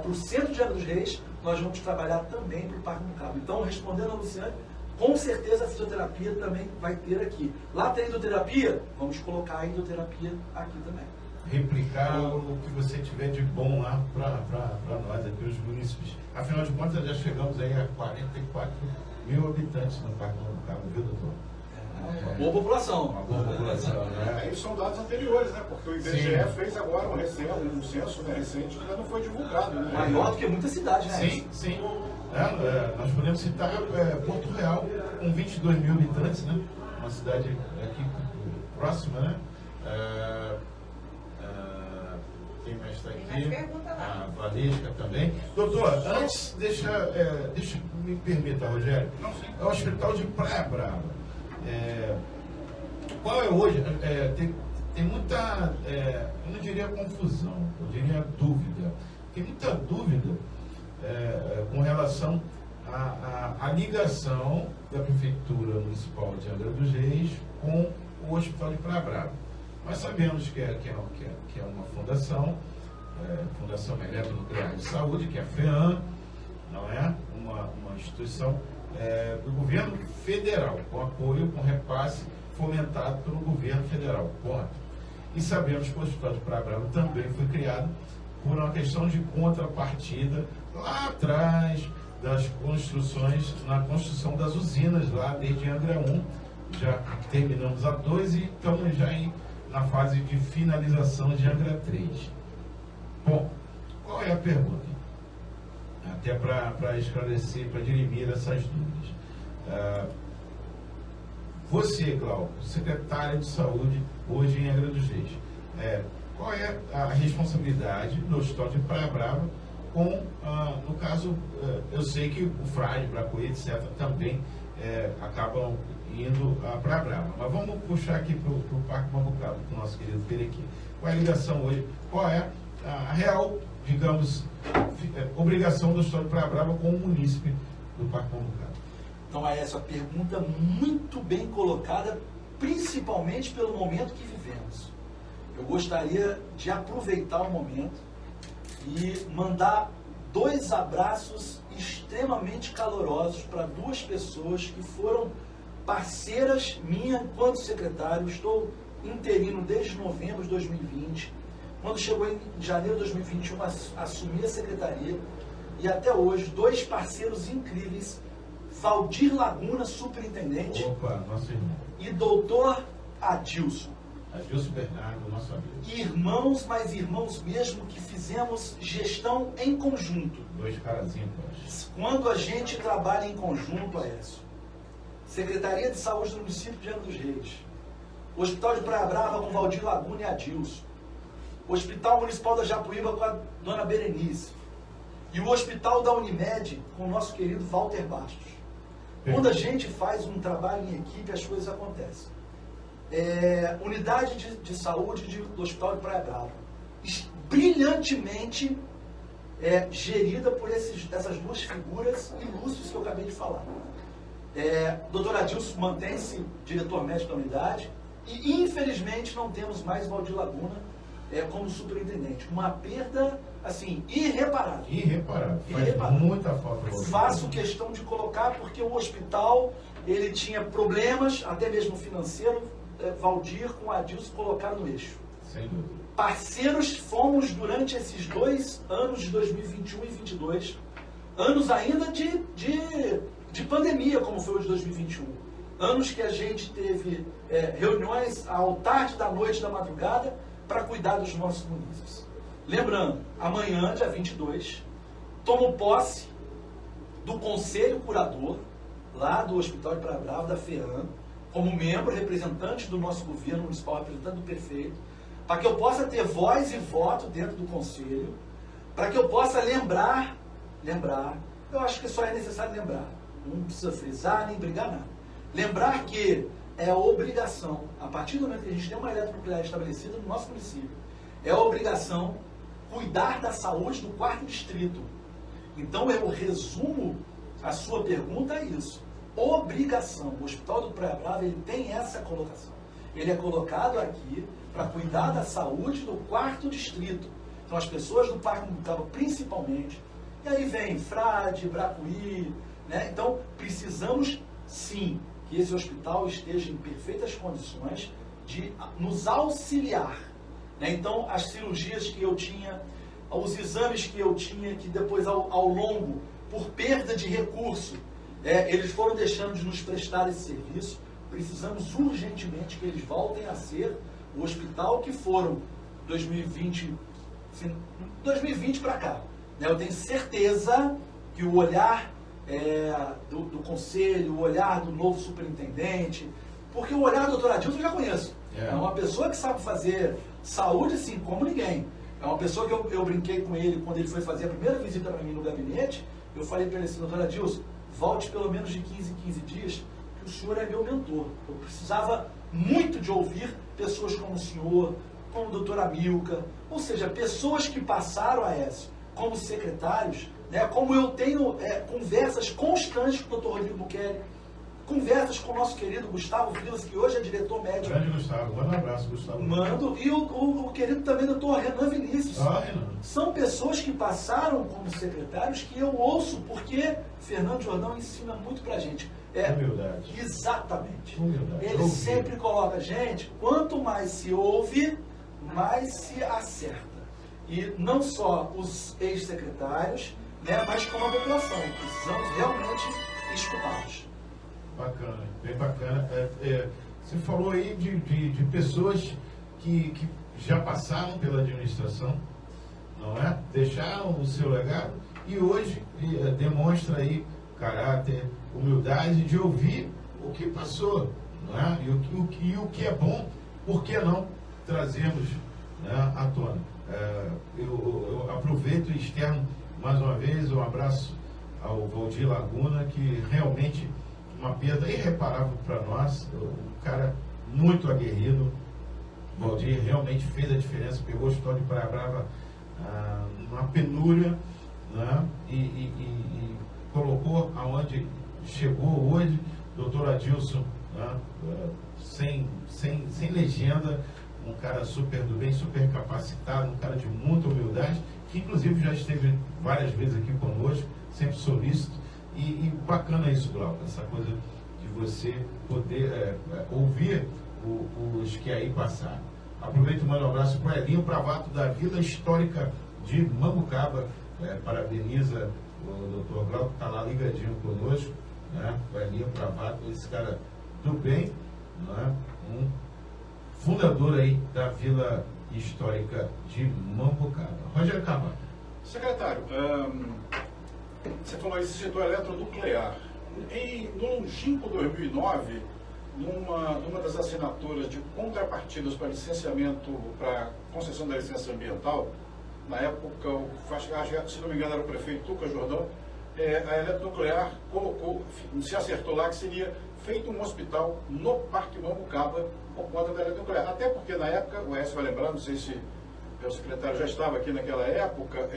para o Centro de Angra dos Reis, nós vamos trabalhar também para o Parque Mambucaba. Então, respondendo a Luciane, com certeza a fisioterapia também vai ter aqui. Lá tem endoterapia, vamos colocar a endoterapia aqui também. Replicar o que você tiver de bom lá para nós, aqui os munícipes. Afinal de contas, já chegamos aí a 44 mil habitantes no Parque Mambucaba, viu, doutor? Uma boa população. Uma boa população, né? Aí são dados anteriores, né? Porque o IBGE fez agora um censo recente que ainda não foi divulgado, né? Maior do que muitas cidades, né? Sim. Nós podemos citar Porto Real, com 22 mil habitantes, né? Uma cidade aqui próxima, né? Quem mais está aqui? A Valesca também. Doutor, antes, me permita, Rogério. É o Hospital de Praia Brava. Qual é hoje? Tem muita, eu não diria confusão, eu diria dúvida. Tem muita dúvida com relação à ligação da Prefeitura Municipal de Angra dos Reis com o Hospital de Praia Brava. Nós sabemos que é uma fundação, Fundação Eletronuclear de Saúde, que é a FEAM, não é? Uma instituição do governo federal, com apoio, com repasse fomentado pelo governo federal. Ponto. E sabemos que o Hospital de Praia Brava também foi criado por uma questão de contrapartida lá atrás das construções, na construção das usinas lá desde Angra 1 já terminamos a 2 e estamos já na fase de finalização de Angra 3. Bom, qual é a pergunta? Até para esclarecer, para dirimir essas dúvidas. Você, Glauco, secretário de Saúde hoje em Angra dos Reis, qual é a responsabilidade do Hospital de Praia Brava com, no caso, eu sei que o Frade, Bracuí, etc., também acabam indo a Praia Brava, mas vamos puxar aqui para o Parque Mambucaba, para o nosso querido Perequim. Qual é a ligação hoje? Qual é a real, digamos, obrigação do Hospital de Praia Brava com o munícipe do Parque Mambucaba? Então, essa pergunta muito bem colocada, principalmente pelo momento que vivemos. Eu gostaria de aproveitar o momento e mandar 2 abraços extremamente calorosos para 2 pessoas que foram parceiras minhas enquanto secretário. Estou interino desde novembro de 2020. Quando chegou em janeiro de 2021, assumi a secretaria e até hoje 2 parceiros incríveis, Valdir Laguna, superintendente. Opa, nosso irmão. E doutor Adilson. Adilson Bernardo, nosso amigo. Irmãos, mas irmãos mesmo, que fizemos gestão em conjunto. 2 caras ímpares. Quando a gente trabalha em conjunto, Aécio, Secretaria de Saúde do município de Angra dos Reis, Hospital de Praia Brava com Valdir Laguna e Adilson, Hospital Municipal da Japuíba com a dona Berenice, e o Hospital da Unimed com o nosso querido Walter Bastos. Quando a gente faz um trabalho em equipe, as coisas acontecem. Unidade de saúde do Hospital de Praia Brava, brilhantemente gerida por essas 2 figuras ilustres que eu acabei de falar. Dr. Adilson mantém-se diretor médico da unidade e, infelizmente, não temos mais Valdir Laguna como superintendente. Uma perda, assim, irreparável. Faz muita falta. Faço questão de colocar porque o hospital, ele tinha problemas, até mesmo financeiro. Valdir com Adilson colocaram no eixo. Sem dúvida. Parceiros fomos durante esses 2 anos de 2021 e 2022, anos ainda de pandemia, como foi o de 2021. Anos que a gente teve reuniões ao tarde da noite, da madrugada, para cuidar dos nossos munícipes. Lembrando, amanhã, dia 22, tomo posse do Conselho Curador, lá do Hospital de Praia Brava, da FEAM, como membro, representante do nosso governo municipal, representante do prefeito, para que eu possa ter voz e voto dentro do Conselho, para que eu possa lembrar, eu acho que só é necessário lembrar, não precisa frisar nem brigar nada. Lembrar que é obrigação, a partir do momento que a gente tem uma eletronuclear estabelecida no nosso município, é obrigação cuidar da saúde do 4º distrito. Então eu resumo a sua pergunta a isso. Obrigação. O Hospital do Praia Brava, ele tem essa colocação. Ele é colocado aqui para cuidar da saúde do 4º distrito. Então as pessoas do Parque Mambucaba, principalmente, e aí vem Frade, Bracuí, né? Então precisamos sim que esse hospital esteja em perfeitas condições de nos auxiliar, né? Então as cirurgias que eu tinha, os exames que eu tinha, que depois ao longo, por perda de recurso, eles foram deixando de nos prestar esse serviço. Precisamos urgentemente que eles voltem a ser o hospital que foram 2020 para cá. Né? Eu tenho certeza que o olhar do conselho, o olhar do novo superintendente, porque o olhar do doutor Adilson eu já conheço. É uma pessoa que sabe fazer saúde assim como ninguém. É uma pessoa que eu brinquei com ele quando ele foi fazer a primeira visita para mim no gabinete. Eu falei para ele assim: doutor Adilson, volte pelo menos de 15 em 15 dias, que o senhor é meu mentor. Eu precisava muito de ouvir pessoas como o senhor, como o doutor Amilcar, ou seja, pessoas que passaram, Aécio, como secretários, né, como eu tenho conversas constantes com o doutor Rodrigo Buqueri, conversas com o nosso querido Gustavo Vilas, que hoje é diretor médico. Grande Gustavo, manda um abraço, Gustavo. Mando, e o querido também doutor Renan Vinícius. Renan. São pessoas que passaram como secretários que eu ouço, porque Fernando Jordão ensina muito pra gente. Humildade. Exatamente. Humildade. Ele sempre coloca, gente, quanto mais se ouve, mais se acerta. E não só os ex-secretários, né, mas como a população. Precisamos realmente escutá-los. Bacana, bem bacana. Você falou aí de pessoas que já passaram pela administração, não é? Deixaram o seu legado e hoje demonstra aí caráter, humildade de ouvir o que passou, não é? E o que é bom, por que não trazermos, né, à tona? Eu aproveito e externo mais uma vez um abraço ao Valdir Laguna, que realmente uma perda irreparável para nós, um cara muito aguerrido. O Valdir realmente fez a diferença, pegou o história de Praia Brava numa penúria, né? E colocou aonde chegou hoje. Doutor Adilson, né? sem legenda, um cara super do bem, super capacitado, um cara de muita humildade, que inclusive já esteve várias vezes aqui conosco, sempre solícito, e bacana isso, Glauco, essa coisa de você poder ouvir os que aí passaram. Aproveito e mando um abraço para o Elinho Pravato, da Vila Histórica de Mambucaba, parabeniza o doutor Glauco, que está lá ligadinho conosco, né? O Elinho Pravato, esse cara do bem, né? Um fundador aí da Vila Histórica de Mambucaba. Rogério Carvalho. Secretário, você falou esse setor eletronuclear. No longínquo 2009, numa das assinaturas de contrapartidas para licenciamento, para concessão da licença ambiental, na época, se não me engano, era o prefeito Tuca Jordão, a eletronuclear colocou, se acertou lá que seria feito um hospital no Parque Mambucaba por conta da eletronuclear. Até porque na época, o Aécio vai lembrar, não sei se o secretário já estava aqui naquela época,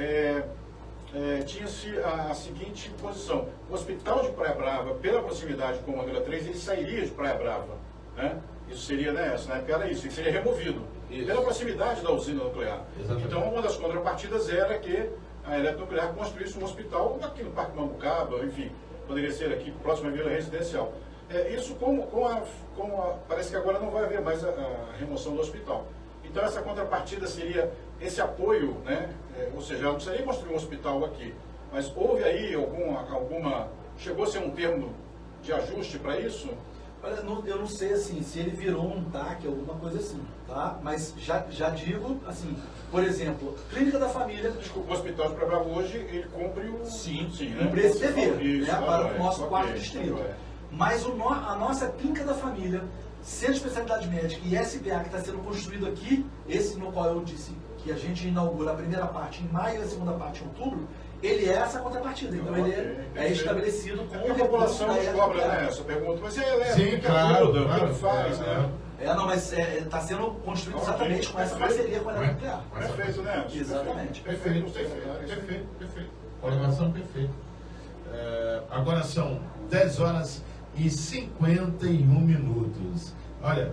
tinha-se a seguinte posição: o hospital de Praia Brava, pela proximidade com o Angra 3, ele sairia de Praia Brava, né? Isso seria, né, na época era isso, ele seria removido pela proximidade da usina nuclear. Exatamente. Então, uma das contrapartidas era que a eletronuclear construísse um hospital aqui no Parque Mambucaba, enfim, poderia ser aqui próximo à Vila Residencial. Isso parece que agora não vai haver mais a remoção do hospital. Então, essa contrapartida seria esse apoio, né? Ou seja, não precisaria construir um hospital aqui, mas houve aí chegou a ser um termo de ajuste para isso? Olha, eu não sei assim, se ele virou um TAC, alguma coisa assim, tá? Mas já digo, assim, por exemplo, Clínica da Família. Desculpa, o Hospital de Praia Brava hoje, ele cumpre o... Sim, né? cumpre esse dever, Isso, né, para o nosso ok, quarto distrito. Mas a nossa Clínica da Família, Centro de Especialidade Médica e SBA, que está sendo construído aqui, esse no qual eu disse que a gente inaugura a primeira parte em maio e a segunda parte em outubro, ele é essa contrapartida. Então ele é estabelecido com a população nos cobra, né, essa pergunta. Mas sim, claro, o que faz, né? Não, mas está sendo construído exatamente com essa parceria com a Eletronuclear. Perfeito, né? Exatamente. Perfeito. Colocação perfeita. Agora são 10 horas e 51 minutos. Olha,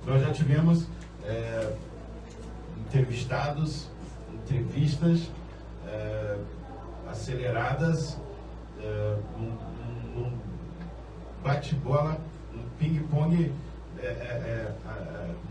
nós já tivemos entrevistas aceleradas, um bate-bola, um ping-pong,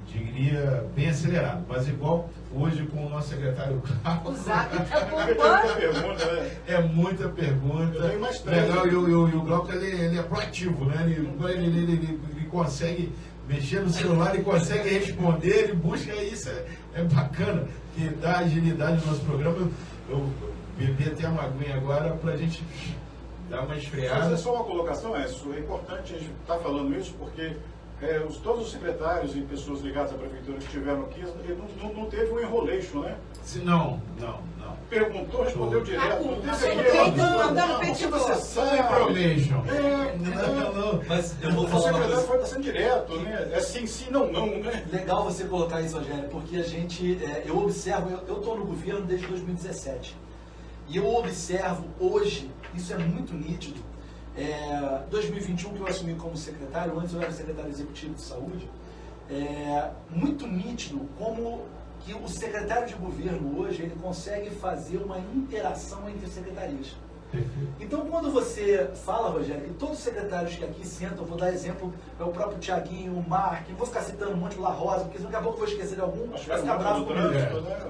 diria, bem acelerado, mas igual hoje com o nosso secretário Carlos. O Zap está bombando. É muita pergunta. Eu tenho mais três. Legal, e o Glauco, ele é proativo, né? Ele consegue mexer no celular, ele consegue responder, ele busca isso, é bacana, que dá agilidade no nosso programa. Eu bebi até uma aguinha agora para a gente dar uma esfriada. Fazer só uma colocação, é importante a gente estar falando isso, porque todos os secretários e pessoas ligadas à prefeitura que estiveram aqui, não teve um enrolation, né? Não. Perguntou, respondeu direto. Não teve Você sabe. Não. Mas eu vou O falar uma secretário coisa. foi passando direto, né? É sim, não, né? Legal você colocar isso, Rogério, porque a gente, eu observo, eu estou no governo desde 2017, e eu observo hoje, isso é muito nítido, 2021 que eu assumi como secretário, antes eu era secretário executivo de saúde, muito nítido como que o secretário de governo hoje, ele consegue fazer uma interação entre secretarias. Então, quando você fala, Rogério, que todos os secretários que aqui sentam, vou dar exemplo, o próprio Tiaguinho, o Mark, não vou ficar citando um monte de La Rosa, porque daqui a pouco eu vou esquecer de algum, vai ficar bravo comigo.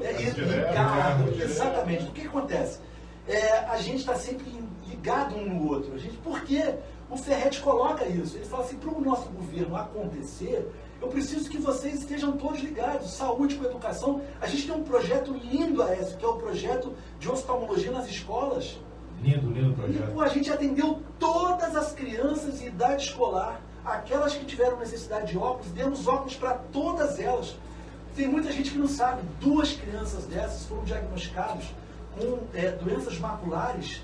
Ricardo, exatamente. O que acontece? A gente está sempre ligado um no outro. Por quê? O Ferretti coloca isso. Ele fala assim, para o nosso governo acontecer, eu preciso que vocês estejam todos ligados. Saúde com educação. A gente tem um projeto lindo, Aécio, que é o projeto de oftalmologia nas escolas. Lindo, lindo projeto. E, pô, a gente atendeu todas as crianças em idade escolar, aquelas que tiveram necessidade de óculos, demos óculos para todas elas. Tem muita gente que não sabe, 2 crianças dessas foram diagnosticadas com doenças maculares,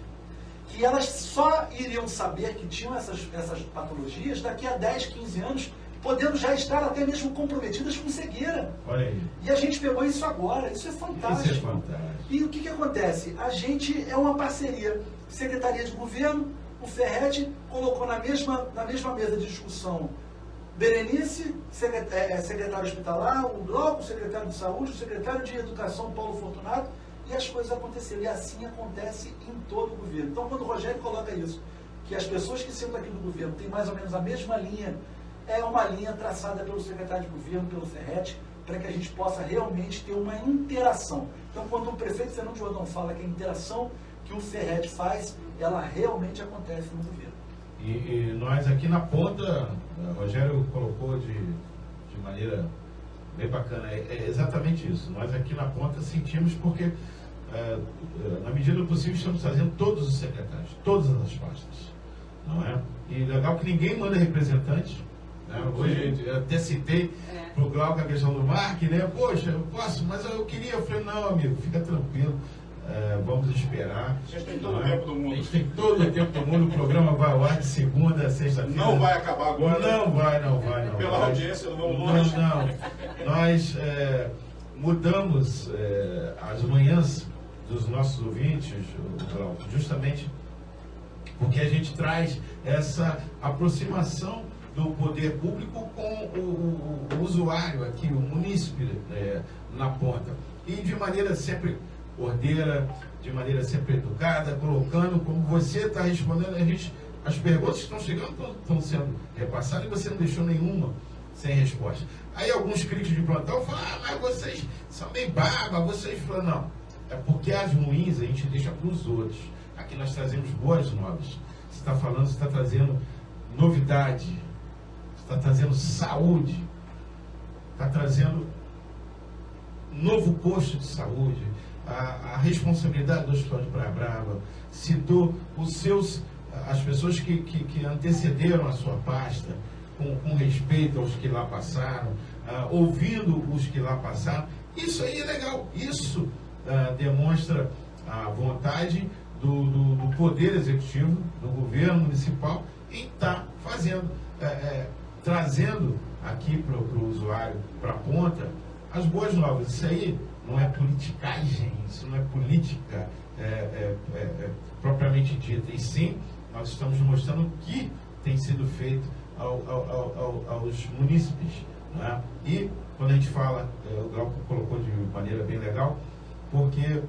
que elas só iriam saber que tinham essas patologias daqui a 10, 15 anos, podendo já estar até mesmo comprometidas com cegueira. Olha aí. E a gente pegou isso agora, isso é fantástico. Isso é fantástico. E o que acontece? A gente é uma parceria. Secretaria de Governo, o Ferretti colocou na mesma mesa de discussão Berenice, secretário hospitalar, o Glauco, secretário de Saúde, o secretário de Educação, Paulo Fortunato, e as coisas aconteceram. E assim acontece em todo o governo. Então, quando o Rogério coloca isso, que as pessoas que sentam aqui no governo têm mais ou menos a mesma linha, é uma linha traçada pelo secretário de Governo, pelo Ferretti, para que a gente possa realmente ter uma interação. Então, quando o prefeito Fernando Jordão fala que a interação que o Ferretti faz, ela realmente acontece no governo. E nós aqui na ponta, o Rogério colocou de maneira bem bacana, é exatamente isso. Nós aqui na ponta sentimos porque, na medida do possível, estamos fazendo todos os secretários, todas as pastas, não é? E legal que ninguém manda representante. Hoje eu até citei para o Glauco a questão do marketing, né? Poxa, eu posso, mas eu queria. Eu falei, não, amigo, fica tranquilo, vamos esperar. Vocês têm todo o tempo do mundo. A gente tem todo o tempo do mundo, o programa vai ao ar de segunda a sexta-feira. Não vai acabar agora. Não vai. Pela audiência do Vamos Longe. Não. Nós mudamos as manhãs dos nossos ouvintes, Glauco, justamente porque a gente traz essa aproximação do poder público com o usuário aqui, o munícipe na ponta. E de maneira sempre ordeira, de maneira sempre educada, colocando, como você está respondendo, as perguntas que estão chegando estão sendo repassadas e você não deixou nenhuma sem resposta. Aí alguns críticos de plantão falam, mas vocês são bem baba, vocês falam, não. É porque as ruins a gente deixa para os outros. Aqui nós trazemos boas novas. Você está falando, você está trazendo novidade, está trazendo saúde, está trazendo novo posto de saúde, a responsabilidade do Hospital de Praia Brava, citou as pessoas que antecederam a sua pasta, com respeito aos que lá passaram, ouvindo os que lá passaram. Isso aí é legal, isso demonstra a vontade do Poder Executivo, do governo municipal, em estar fazendo, trazendo aqui para o usuário, para a ponta, as boas novas. Isso aí não é politicagem, isso não é política propriamente dita, e sim, nós estamos mostrando o que tem sido feito aos munícipes, né? E quando a gente fala, o Glauco colocou de maneira bem legal, porque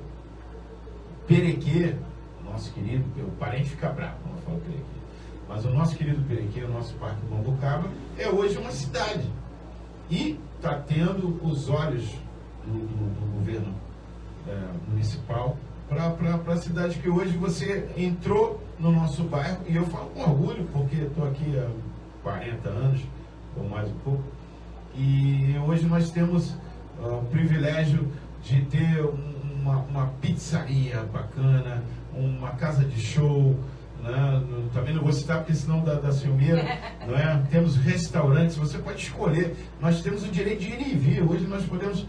Perequê, nosso querido, o parente fica bravo quando eu falo Perequê, mas o nosso querido Perequê, o nosso Parque Mambucaba, é hoje uma cidade. E está tendo os olhos do governo municipal para a cidade, que hoje você entrou no nosso bairro, e eu falo com orgulho, porque estou aqui há 40 anos, ou mais um pouco, e hoje nós temos o privilégio de ter uma pizzaria bacana, uma casa de show, né? Também não vou citar porque senão da Silmeira, não é? Temos restaurantes, você pode escolher, nós temos o direito de ir e vir, hoje nós podemos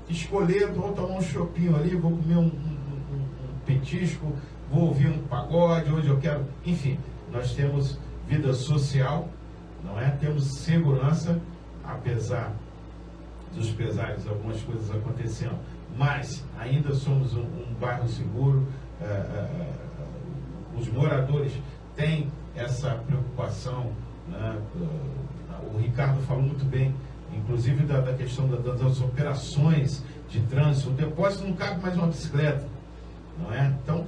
escolher, vou tomar um chopinho ali, vou comer um petisco, vou ouvir um pagode, hoje eu quero, enfim, nós temos vida social, não é? Temos segurança, apesar dos pesares, algumas coisas acontecendo, mas ainda somos um bairro seguro. Os moradores têm essa preocupação, né? O Ricardo falou muito bem, inclusive da questão das operações de trânsito. O depósito não cabe mais uma bicicleta, não é? Então,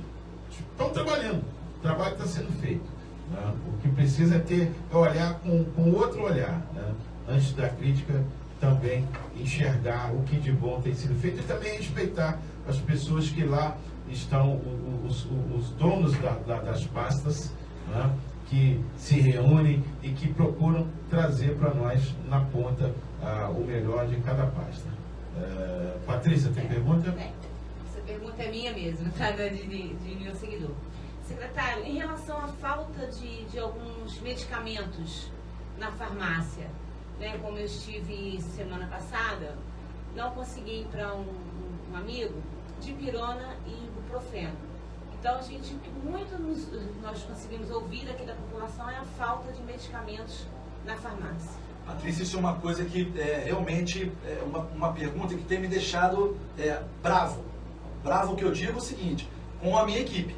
estão trabalhando, o trabalho está sendo feito, né? O que precisa é olhar com outro olhar, né? Antes da crítica, também enxergar o que de bom tem sido feito e também respeitar as pessoas que lá estão, os donos das pastas, né? que se reúnem e que procuram trazer para nós na ponta o melhor de cada pasta. Patrícia, tem pergunta? Bem, essa pergunta é minha mesmo, tá? De meu seguidor. Secretário, em relação à falta de alguns medicamentos na farmácia, né, como eu estive semana passada, não consegui ir para um amigo, dipirona e ibuprofeno. Então, a gente, o que muito nós conseguimos ouvir aqui da população é a falta de medicamentos na farmácia. Patrícia, isso é uma coisa que realmente é uma pergunta que tem me deixado bravo. Bravo que eu digo é o seguinte, com a minha equipe.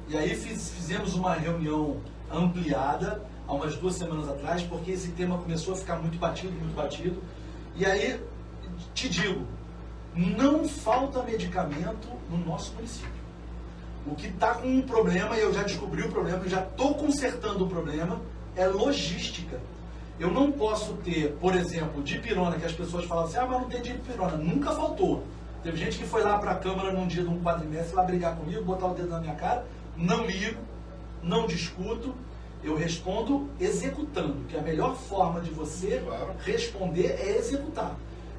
E aí fizemos uma reunião ampliada há umas 2 semanas atrás, porque esse tema começou a ficar muito batido. E aí, te digo, não falta medicamento no nosso município. O que está com um problema, e eu já descobri o problema, eu já estou consertando o problema, é logística. Eu não posso ter, por exemplo, dipirona, que as pessoas falam assim, mas não tem dipirona. Nunca faltou. Teve gente que foi lá para a Câmara num dia de um quadrimestre, lá brigar comigo, botar o dedo na minha cara, não ligo, não discuto, eu respondo executando, que a melhor forma de você responder é executar.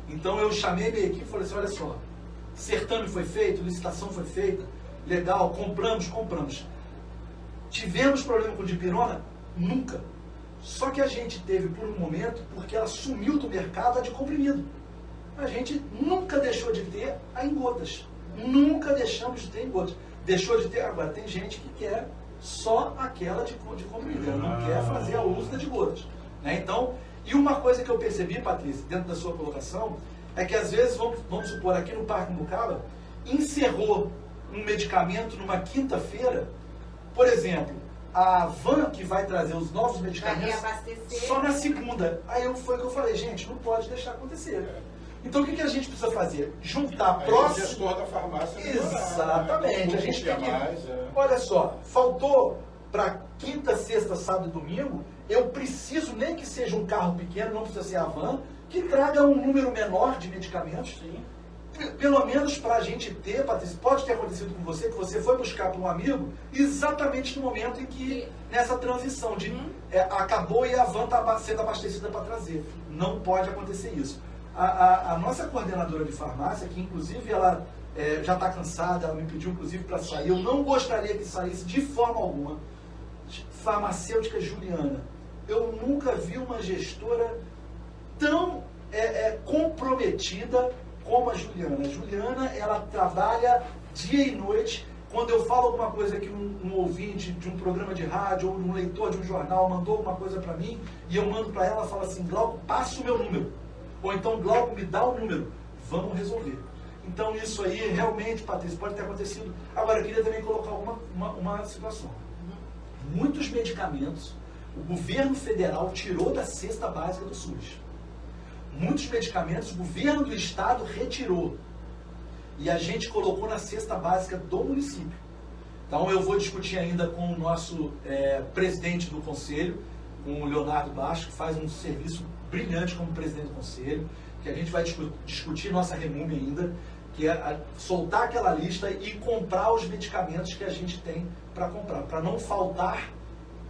Então eu chamei minha equipe e falei assim, olha só, certame foi feito, licitação foi feita, legal, compramos. Tivemos problema com dipirona? Nunca. Só que a gente teve por um momento, porque ela sumiu do mercado a de comprimido. A gente nunca deixou de ter a em gotas. Nunca deixamos de ter em gotas. Deixou de ter, agora tem gente que quer só aquela de comprimido, não quer fazer a uso da de gotas. Né? Então, e uma coisa que eu percebi, Patrícia, dentro da sua colocação, é que às vezes, vamos supor, aqui no Parque Mucaba, encerrou um medicamento numa quinta-feira, por exemplo, a van que vai trazer os novos medicamentos só na segunda. Aí foi o que eu falei, gente, não pode deixar acontecer. Então o que a gente precisa fazer? Juntar próximo. O gestor da farmácia. Exatamente. A gente tem que... Olha só, faltou para quinta, sexta, sábado e domingo, eu preciso, nem que seja um carro pequeno, não precisa ser a van, que traga um número menor de medicamentos. Sim. Pelo menos para a gente ter, Patrícia, pode ter acontecido com você, que você foi buscar para um amigo exatamente no momento em que, nessa transição de acabou e a van está sendo abastecida para trazer. Não pode acontecer isso. A nossa coordenadora de farmácia, que inclusive ela já está cansada, ela me pediu inclusive para sair, eu não gostaria que saísse de forma alguma, farmacêutica Juliana. Eu nunca vi uma gestora tão comprometida como a Juliana. A Juliana, ela trabalha dia e noite. Quando eu falo alguma coisa que um ouvinte de um programa de rádio ou um leitor de um jornal mandou alguma coisa para mim e eu mando para ela, fala assim, Glauco, passa o meu número. Ou então, Glauco, me dá o número. Vamos resolver. Então, isso aí, realmente, Patrícia, pode ter acontecido. Agora, eu queria também colocar uma situação. Muitos medicamentos, o governo federal tirou da cesta básica do SUS. Muitos medicamentos, o governo do estado retirou. E a gente colocou na cesta básica do município. Então, eu vou discutir ainda com o nosso presidente do conselho, com o Leonardo Baixo, que faz um serviço brilhante como presidente do conselho, que a gente vai discutir nossa REMUME ainda, que é soltar aquela lista e comprar os medicamentos que a gente tem para comprar, para não faltar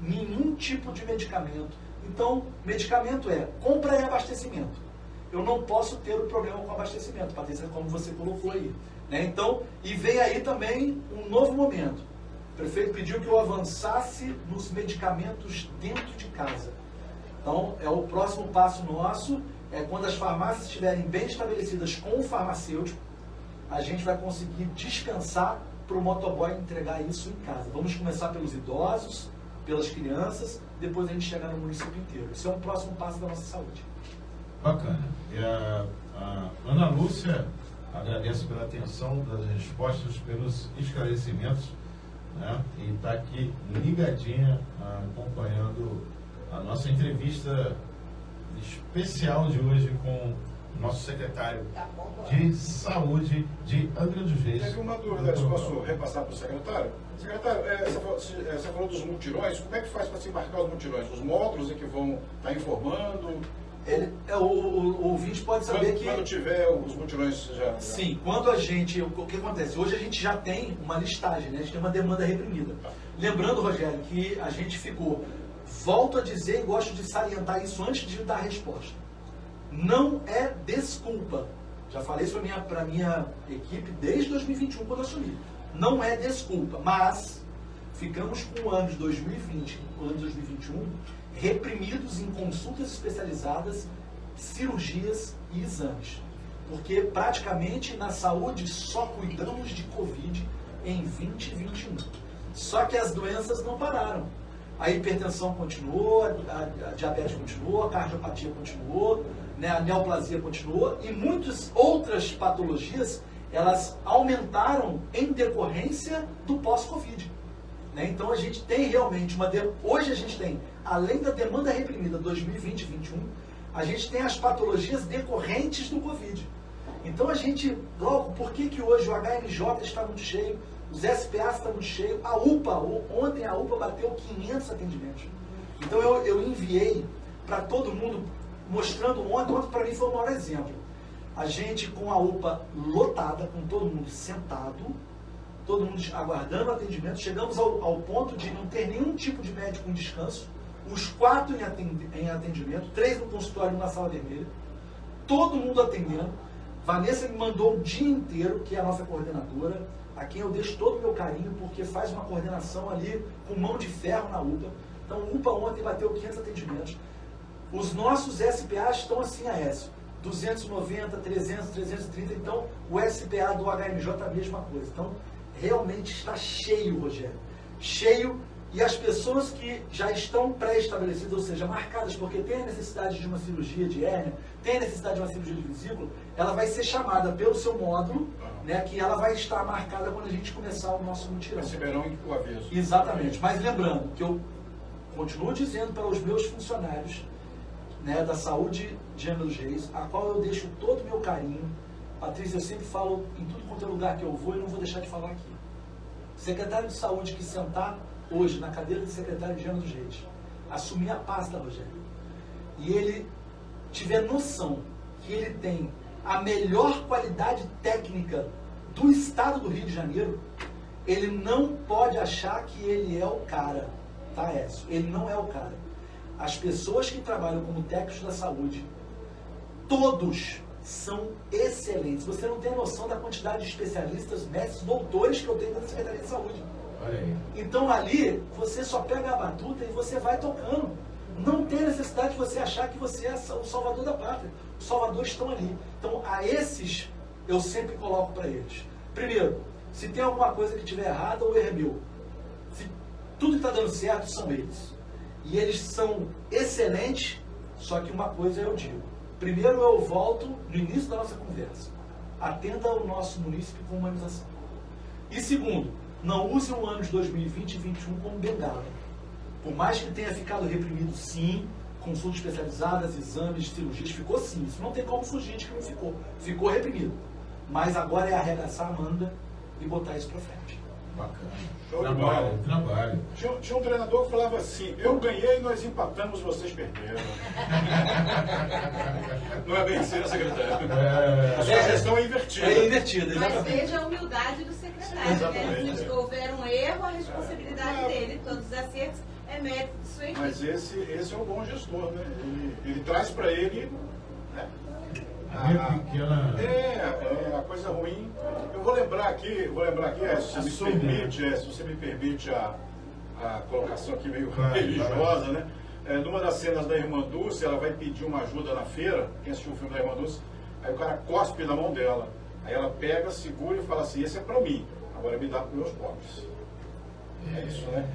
nenhum tipo de medicamento. Então, medicamento compra e abastecimento. Eu não posso ter o problema com abastecimento, Patrícia, como você colocou aí. Né? Então, e vem aí também um novo momento. O prefeito pediu que eu avançasse nos medicamentos dentro de casa. Então, o próximo passo nosso, quando as farmácias estiverem bem estabelecidas com o farmacêutico, a gente vai conseguir descansar para o motoboy entregar isso em casa. Vamos começar pelos idosos, pelas crianças, depois a gente chegar no município inteiro. Isso é um próximo passo da nossa saúde. Bacana. E a Ana Lúcia agradece pela atenção, das respostas, pelos esclarecimentos, né? E está aqui ligadinha, acompanhando a nossa entrevista especial de hoje com o nosso secretário de Saúde de Angra dos Reis. Teve uma dúvida, se posso repassar para o secretário? Secretário, você falou dos mutirões, como é que faz para se embarcar os mutirões? Os módulos em que vão estar informando? O ouvinte pode saber quando tiver os mutirões já... Sim, quando a gente... O que acontece? Hoje a gente já tem uma listagem, né? A gente tem uma demanda reprimida. Lembrando, Rogério, que a gente ficou volto a dizer e gosto de salientar isso antes de dar a resposta. Não é desculpa. Já falei isso para a minha equipe desde 2021, quando eu assumi. Não é desculpa, mas ficamos com o ano de 2020 e o ano de 2021 reprimidos em consultas especializadas, cirurgias e exames. Porque praticamente na saúde só cuidamos de Covid em 2021. Só que as doenças não pararam. A hipertensão continuou, a diabetes continuou, a cardiopatia continuou, né, a neoplasia continuou e muitas outras patologias elas aumentaram em decorrência do pós-Covid. Né? Então a gente tem realmente hoje a gente tem, além da demanda reprimida 2020 e 2021, a gente tem as patologias decorrentes do Covid. Então a gente, logo, por que hoje o HMJ está muito cheio, os SPAs estão muito cheios, a UPA, ontem a UPA bateu 500 atendimentos. Então eu enviei para todo mundo, mostrando ontem para mim foi o maior exemplo. A gente com a UPA lotada, com todo mundo sentado, todo mundo aguardando o atendimento, chegamos ao ponto de não ter nenhum tipo de médico em descanso, os 4 em atendimento, 3 no consultório e 1 na sala vermelha, todo mundo atendendo. Vanessa me mandou o dia inteiro, que é a nossa coordenadora, a quem eu deixo todo o meu carinho, porque faz uma coordenação ali com mão de ferro na UPA. Então, o UPA ontem bateu 500 atendimentos. Os nossos SPAs estão assim, Aécio, 290, 300, 330, então o SPA do HMJ é a mesma coisa. Então, realmente está cheio, Rogério. Cheio, e as pessoas que já estão pré-estabelecidas, ou seja, marcadas, porque tem a necessidade de uma cirurgia de hérnia, tem a necessidade de uma cirurgia de vesícula, ela vai ser chamada pelo seu módulo, né, que ela vai estar marcada quando a gente começar o nosso mutirão. Receberão o aviso. Exatamente. Mas lembrando que eu continuo dizendo para os meus funcionários, né, da saúde de Angra dos Reis, a qual eu deixo todo o meu carinho. Patrícia, eu sempre falo em tudo quanto é lugar que eu vou e não vou deixar de falar aqui. Secretário de Saúde que sentar hoje na cadeira de secretário de Angra dos Reis, assumir a pasta, Rogério, e ele tiver noção que ele tem a melhor qualidade técnica do estado do Rio de Janeiro, ele não pode achar que ele é o cara, tá, Écio? Ele não é o cara. As pessoas que trabalham como técnicos da saúde, todos são excelentes. Você não tem noção da quantidade de especialistas, mestres, doutores que eu tenho na Secretaria de Saúde. Olha aí. Então ali, você só pega a batuta e você vai tocando. Não tem necessidade de você achar que você é o salvador da pátria. Os salvadores estão ali. Então, a esses, eu sempre coloco para eles. Primeiro, se tem alguma coisa que estiver errada, o erro é meu. Se tudo está dando certo, são eles. E eles são excelentes, só que uma coisa eu digo. Primeiro, eu volto no início da nossa conversa. Atenda ao nosso município com humanização. E segundo, não use o ano de 2020 e 2021 como bengala. Por mais que tenha ficado reprimido, sim, consultas especializadas, exames, cirurgias, ficou sim. Isso não tem como fugir de que não ficou. Ficou reprimido. Mas agora é arregaçar a manga e botar isso para frente. Bacana. Show de bola. Trabalho. Tinha um treinador que falava assim, eu ganhei, nós empatamos, vocês perderam. Não é bem assim, né, secretário? A sua gestão é invertida. É invertida, Mas exatamente. veja a humildade do secretário, Exatamente, né? Se é. houver um erro, a responsabilidade dele, todos os acertos, é mérito de sua equipe. Mas esse é o bom gestor, né? Ele traz para ele... né? A coisa ruim. Eu vou lembrar aqui, se você me permite a colocação aqui meio religiosa, né? Numa das cenas da Irmã Dulce, ela vai pedir uma ajuda na feira, quem assistiu o filme da Irmã Dulce, aí o cara cospe na mão dela. Aí ela pega, segura e fala assim, esse é para mim, agora me dá para os meus pobres. É isso, né?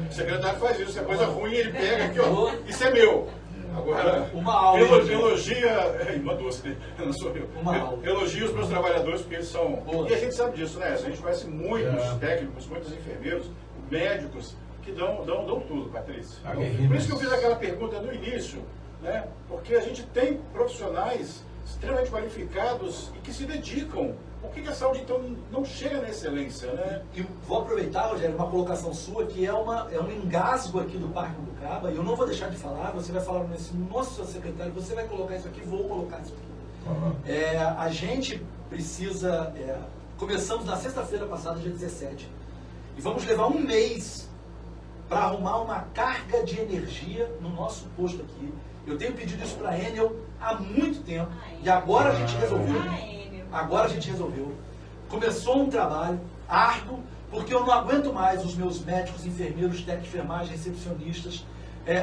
O secretário faz isso, é coisa ruim, ele pega aqui, ó, isso é meu. Agora, uma aula, elogia, Irmã Dulce, não sou eu. Elogia os meus trabalhadores porque eles são. Boa. E a gente sabe disso, né? A gente conhece muitos técnicos, muitos enfermeiros, médicos que dão tudo, Patrícia. Por isso que eu fiz aquela pergunta no início, né? Porque a gente tem profissionais extremamente qualificados e que se dedicam. Por que a saúde, então, não chega na excelência, né? E vou aproveitar, Rogério, uma colocação sua, que é um engasgo aqui do Parque Bucaba, e eu não vou deixar de falar, você vai falar nesse nosso secretário, você vai colocar isso aqui, vou colocar isso aqui. Uhum. A gente precisa, começamos na sexta-feira passada, dia 17, e vamos levar um mês para arrumar uma carga de energia no nosso posto aqui. Eu tenho pedido isso para a Enel há muito tempo e agora a gente resolveu. Agora a gente resolveu. Começou um trabalho árduo, porque eu não aguento mais os meus médicos, enfermeiros, técnicos de enfermagem, recepcionistas,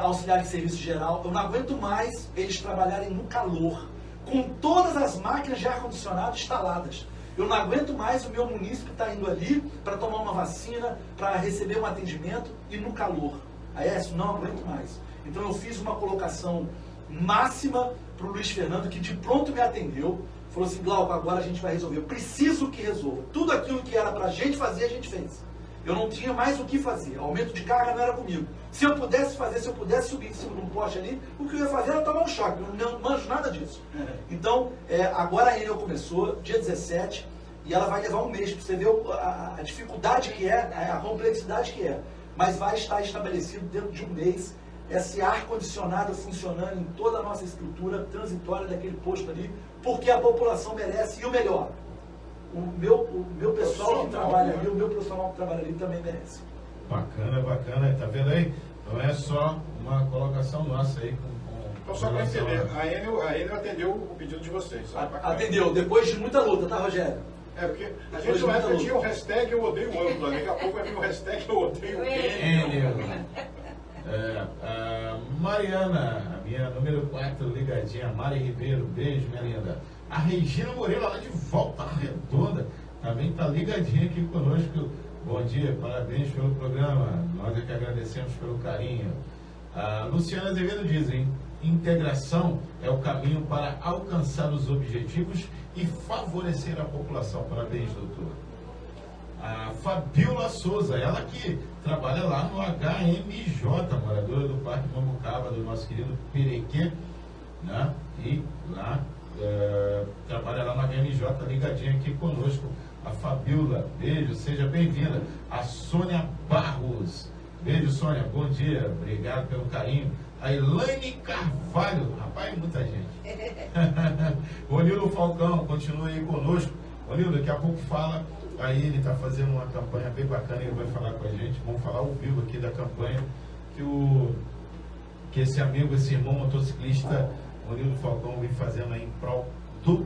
auxiliares de serviço geral. Eu não aguento mais eles trabalharem no calor, com todas as máquinas de ar-condicionado instaladas. Eu não aguento mais o meu munícipe estar indo ali para tomar uma vacina, para receber um atendimento e no calor. Aécio, não aguento mais. Então eu fiz uma colocação máxima para o Luiz Fernando, que de pronto me atendeu. Falou assim, Glauco, agora a gente vai resolver. Eu preciso que resolva. Tudo aquilo que era para a gente fazer, a gente fez. Eu não tinha mais o que fazer. Aumento de carga não era comigo. Se eu pudesse fazer, se eu pudesse subir em cima de um poste ali, o que eu ia fazer era tomar um choque. Eu não manjo nada disso. Então, agora a Enel começou, dia 17, e ela vai levar um mês para você ver a dificuldade que é, a complexidade que é. Mas vai estar estabelecido dentro de um mês esse ar-condicionado funcionando em toda a nossa estrutura transitória daquele posto ali, porque a população merece, e o melhor, o meu pessoal que trabalha ali, o meu profissional que trabalha ali também merece. Bacana, bacana, tá vendo aí? Não é só uma colocação nossa aí Então, só para entender, a Enel atendeu o pedido de vocês. Atendeu, depois de muita luta, tá, Rogério? Porque a gente na época tinha o hashtag eu odeio o âmbito, daqui a pouco vai vir o hashtag eu odeio o Enel. Mariana, a minha número 4 ligadinha, Mari Ribeiro, beijo, minha linda. A Regina Moreira, lá de Volta Redonda, também está ligadinha aqui conosco. Bom dia, parabéns pelo programa, nós é que agradecemos pelo carinho. A Luciana Azevedo diz, integração é o caminho para alcançar os objetivos e favorecer a população. Parabéns, doutor. A Fabiola Souza, ela que trabalha lá no HMJ, moradora do Parque Mambucaba, do nosso querido Perequê, né? E lá trabalha lá no HMJ, ligadinha aqui conosco. A Fabiola, beijo, seja bem-vinda. A Sônia Barros, beijo, Sônia, bom dia, obrigado pelo carinho. A Elaine Carvalho, rapaz, muita gente. O Nildo Falcão, continua aí conosco. O Nildo, daqui a pouco fala. Aí ele está fazendo uma campanha bem bacana, ele vai falar com a gente, vamos falar ao vivo aqui da campanha, que esse amigo, esse irmão motociclista, o Nildo Falcão, vem fazendo aí em prol do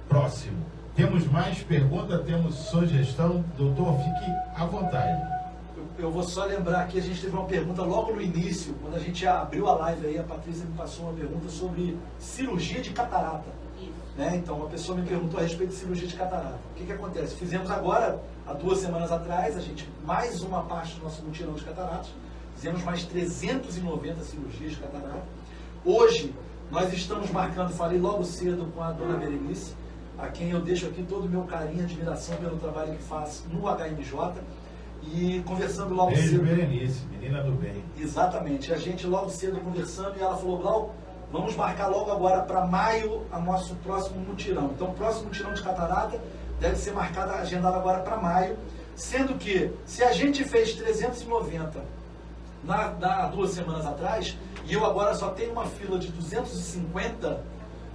próximo. Temos mais pergunta, temos sugestão, doutor, fique à vontade. Eu vou só lembrar aqui, a gente teve uma pergunta logo no início, quando a gente abriu a live aí, a Patrícia me passou uma pergunta sobre cirurgia de catarata. Então, uma pessoa me perguntou a respeito de cirurgia de catarata. O que acontece? Fizemos agora, há 2 semanas atrás, a gente, mais uma parte do nosso mutirão de cataratas, fizemos mais 390 cirurgias de catarata. Hoje, nós estamos marcando, falei logo cedo com a dona Berenice, a quem eu deixo aqui todo o meu carinho e admiração pelo trabalho que faz no HMJ, e conversando logo cedo... Berenice, menina do bem. Exatamente, a gente logo cedo conversando, e ela falou, Glauco, vamos marcar logo agora para maio o nosso próximo mutirão. Então, o próximo mutirão de catarata deve ser marcado, agendado agora para maio, sendo que, se a gente fez 390 há 2 semanas atrás, e eu agora só tenho uma fila de 250,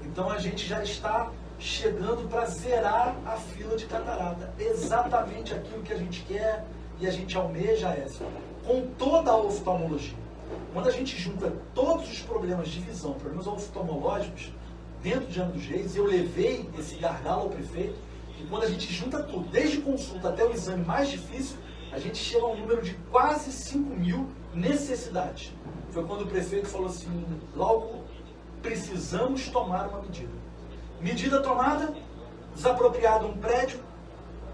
então a gente já está chegando para zerar a fila de catarata. Exatamente aquilo que a gente quer e a gente almeja, com toda a oftalmologia. Quando a gente junta todos os problemas de visão, problemas oftalmológicos, dentro de Angra dos Reis, eu levei esse gargalo ao prefeito, e quando a gente junta tudo, desde consulta até o exame mais difícil, a gente chega a um número de quase 5.000 necessidades. Foi quando o prefeito falou assim, logo precisamos tomar uma medida. Medida tomada, desapropriado um prédio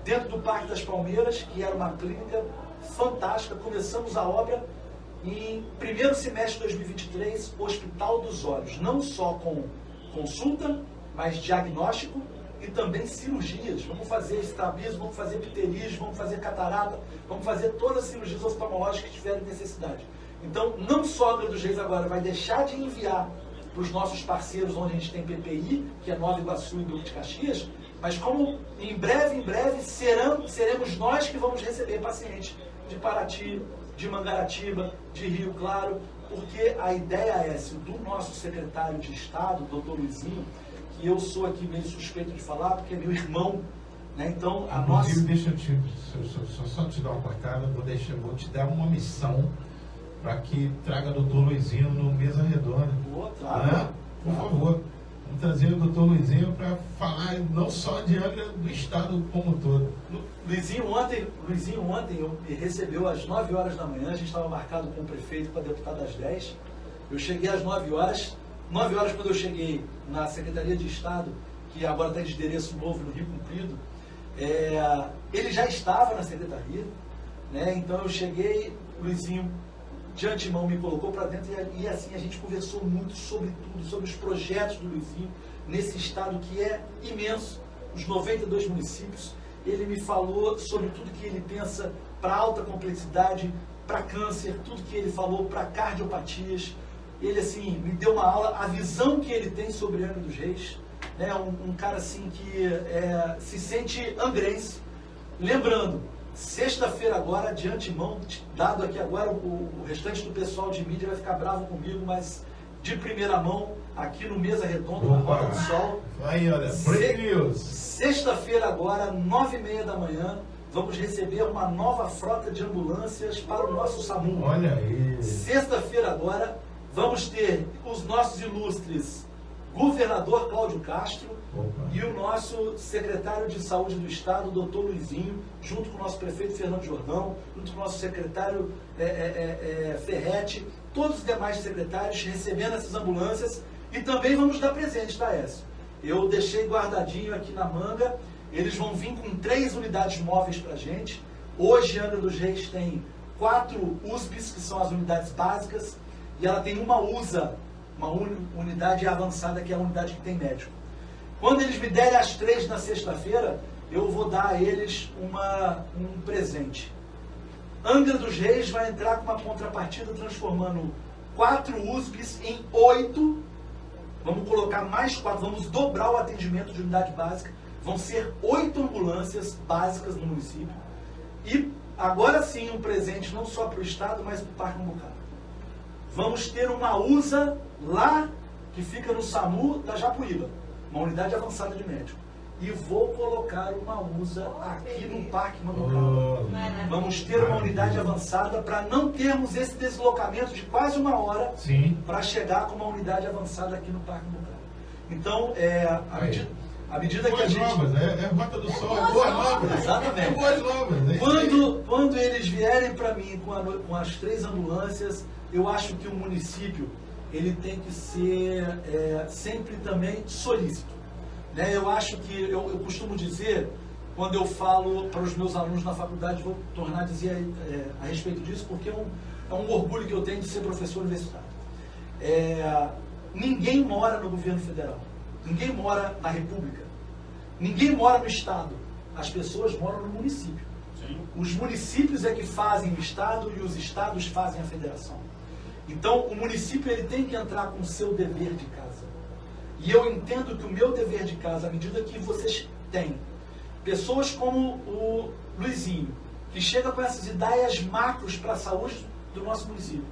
dentro do Parque das Palmeiras, que era uma clínica fantástica, começamos a obra. Em 1º semestre de 2023, Hospital dos Olhos, não só com consulta, mas diagnóstico e também cirurgias. Vamos fazer estrabismo, vamos fazer pterígio, vamos fazer catarata, vamos fazer todas as cirurgias oftalmológicas que tiverem necessidade. Então, não só Angra dos Reis agora vai deixar de enviar para os nossos parceiros onde a gente tem PPI, que é Nova Iguaçu e Duque de Caxias, mas como em breve seremos nós que vamos receber pacientes de Paraty, de Mangaratiba, de Rio Claro, porque a ideia é essa, do nosso secretário de Estado, doutor Luizinho, que eu sou aqui meio suspeito de falar, porque é meu irmão, né? Então, a nossa... Deixa eu só te dar uma cortada, vou te dar uma missão para que traga o doutor Luizinho no Mesa Redonda. Claro. Por favor, vamos trazer o doutor Luizinho para falar não só de Angra, do estado como um todo. Luizinho ontem me recebeu às 9 horas da manhã, a gente estava marcado com o prefeito para deputado às 10. Eu cheguei às 9 horas. 9 horas quando eu cheguei na Secretaria de Estado, que agora está de endereço novo no Rio Comprido, ele já estava na secretaria, né? Então eu cheguei, o Luizinho de antemão me colocou para dentro e assim a gente conversou muito sobre tudo, sobre os projetos do Luizinho nesse estado que é imenso, os 92 municípios. Ele me falou sobre tudo que ele pensa para alta complexidade, para câncer, tudo que ele falou para cardiopatias. Ele assim me deu uma aula, a visão que ele tem sobre Angra dos Reis, né? Um cara assim que se sente angrense. Lembrando, sexta-feira agora, de antemão, dado aqui agora, o restante do pessoal de mídia vai ficar bravo comigo, mas de primeira mão, aqui no Mesa Redonda, na Roda do Sol. Aí, olha, break news. Sexta-feira agora, 9h30 da manhã, vamos receber uma nova frota de ambulâncias para o nosso SAMU. Olha aí. Sexta-feira agora, vamos ter os nossos ilustres governador Cláudio Castro e o nosso secretário de Saúde do Estado, doutor Luizinho, junto com o nosso prefeito Fernando Jordão, junto com o nosso secretário Ferretti, todos os demais secretários recebendo essas ambulâncias e também vamos dar presente, tá, Écio? Eu deixei guardadinho aqui na manga, eles vão vir com 3 unidades móveis pra gente. Hoje, Angra dos Reis tem 4 USBs, que são as unidades básicas, e ela tem uma USA, uma unidade avançada, que é a unidade que tem médico. Quando eles me derem as 3 na sexta-feira, eu vou dar a eles um presente. Angra dos Reis vai entrar com uma contrapartida transformando 4 USBs em 8. Vamos colocar mais 4, vamos dobrar o atendimento de unidade básica. Vão ser 8 ambulâncias básicas no município. E agora sim um presente não só para o Estado, mas para o Parque Mambucaba. Vamos ter uma USA lá, que fica no SAMU da Japuíba, uma unidade avançada de médico. E vou colocar uma USA aqui no Parque Mambucaba. Vamos ter uma unidade avançada para não termos esse deslocamento de quase 1 hora para chegar com uma unidade avançada aqui no Parque Mambucaba. Então, à medida que a gente... É Rota do Sol, é Boas Novas. Exatamente. É Boas Novas. Quando eles vierem para mim com as 3 ambulâncias, eu acho que o município ele tem que ser sempre também solícito. Né? Eu acho que, eu costumo dizer, quando eu falo para os meus alunos na faculdade, vou tornar a dizer a respeito disso, porque é um orgulho que eu tenho de ser professor universitário. Ninguém mora no governo federal, ninguém mora na República, ninguém mora no Estado, as pessoas moram no município. Sim. Os municípios é que fazem o Estado e os estados fazem a federação. Então, o município ele tem que entrar com o seu dever de casa. E eu entendo que o meu dever de casa, à medida que vocês têm pessoas como o Luizinho, que chega com essas ideias macros para a saúde do nosso município,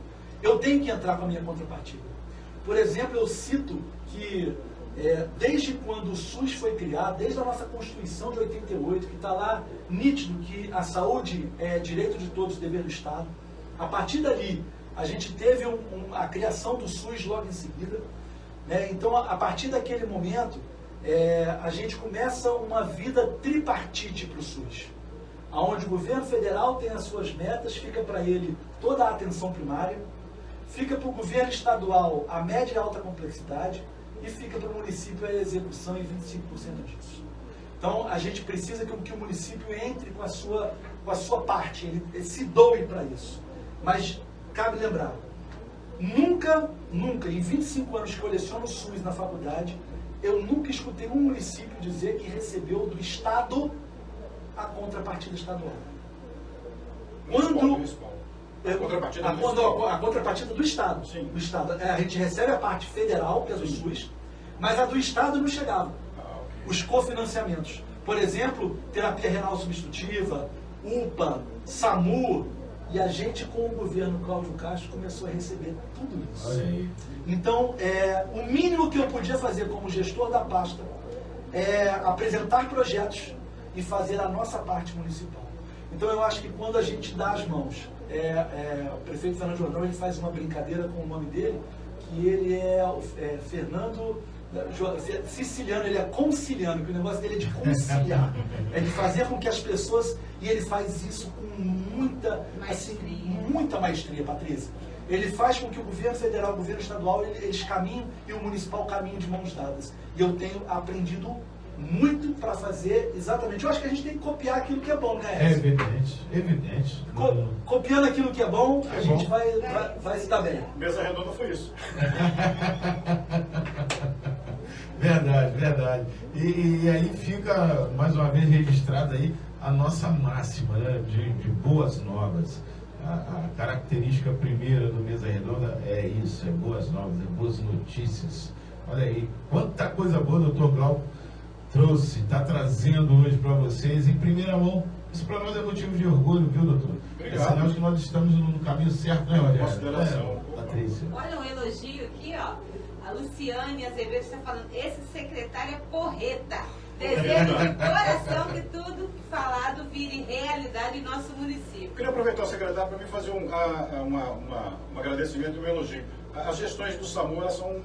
eu tenho que entrar com a minha contrapartida. Por exemplo, eu cito que desde quando o SUS foi criado, desde a nossa Constituição de 88, que está lá nítido que a saúde é direito de todos, dever do Estado, a partir dali, a gente teve a criação do SUS logo em seguida, né? Então, a partir daquele momento, a gente começa uma vida tripartite para o SUS, onde o governo federal tem as suas metas, fica para ele toda a atenção primária, fica para o governo estadual a média e alta complexidade, e fica para o município a execução em 25% disso. Então, a gente precisa que o município entre com a sua parte, ele se doe para isso. Mas cabe lembrar, nunca, em 25 anos que eu leciono o SUS na faculdade, eu nunca escutei um município dizer que recebeu do Estado a contrapartida estadual. A contrapartida do Estado. Sim. Do Estado. A gente recebe a parte federal, que é do SUS, mas a do Estado não chegava. Os cofinanciamentos. Por exemplo, terapia renal substitutiva, UPA, SAMU, e a gente, com o governo Cláudio Castro, começou a receber tudo isso. Então, o mínimo que eu podia fazer como gestor da pasta é apresentar projetos e fazer a nossa parte municipal. Então, eu acho que quando a gente dá as mãos o prefeito Fernando Jordão, ele faz uma brincadeira com o nome dele, que ele é Fernando Siciliano, ele é conciliano, que o negócio dele é de conciliar, é de fazer com que as pessoas, e ele faz isso com muita maestria, Patrícia. Ele faz com que o governo federal, o governo estadual, eles caminhem e o municipal caminhem de mãos dadas. E eu tenho aprendido muito para fazer exatamente. Eu acho que a gente tem que copiar aquilo que é bom, né? É evidente, evidente. Copiando aquilo que é bom, a gente vai se dar bem. Mesa redonda foi isso. Verdade, verdade. E aí fica, mais uma vez, registrada aí a nossa máxima, né, de boas novas. A característica primeira do Mesa Redonda é isso, é boas novas, é boas notícias. Olha aí, quanta coisa boa o Dr. Glauco trouxe, está trazendo hoje para vocês em primeira mão. Isso para nós é motivo de orgulho, viu, doutor? Obrigado. É sinal de que nós estamos no caminho certo, né, Rogério? Consideração. Patrícia. Olha um elogio aqui, ó. A Luciane Azevedo está falando, esse secretário é porreta. Desejo de coração que tudo falado vire realidade em nosso município. Eu queria aproveitar o secretário para me fazer um agradecimento e um elogio. As gestões do SAMU, elas são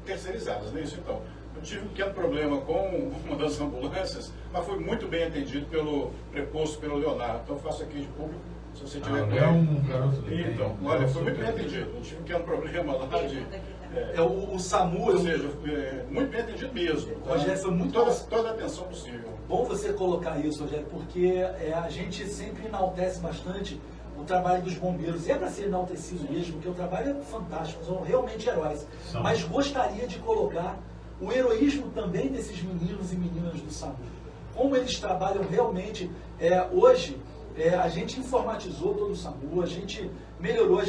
terceirizadas, não é isso então? Eu tive um pequeno problema com uma das ambulâncias, mas foi muito bem atendido pelo preposto, pelo Leonardo. Então eu faço aqui de público, se você tiver com É um garoto do bem. Então, olha, foi muito bem atendido. Eu tive um pequeno problema lá de... O SAMU... Ou seja, muito bem atendido mesmo. Tá? Rogério, foi muito... Toda a atenção possível. Bom você colocar isso, Rogério, porque a gente sempre enaltece bastante o trabalho dos bombeiros. E é para ser enaltecido mesmo, porque o trabalho é fantástico, são realmente heróis. Mas gostaria de colocar o heroísmo também desses meninos e meninas do SAMU. Como eles trabalham realmente. Hoje, a gente informatizou todo o SAMU, a gente melhorou,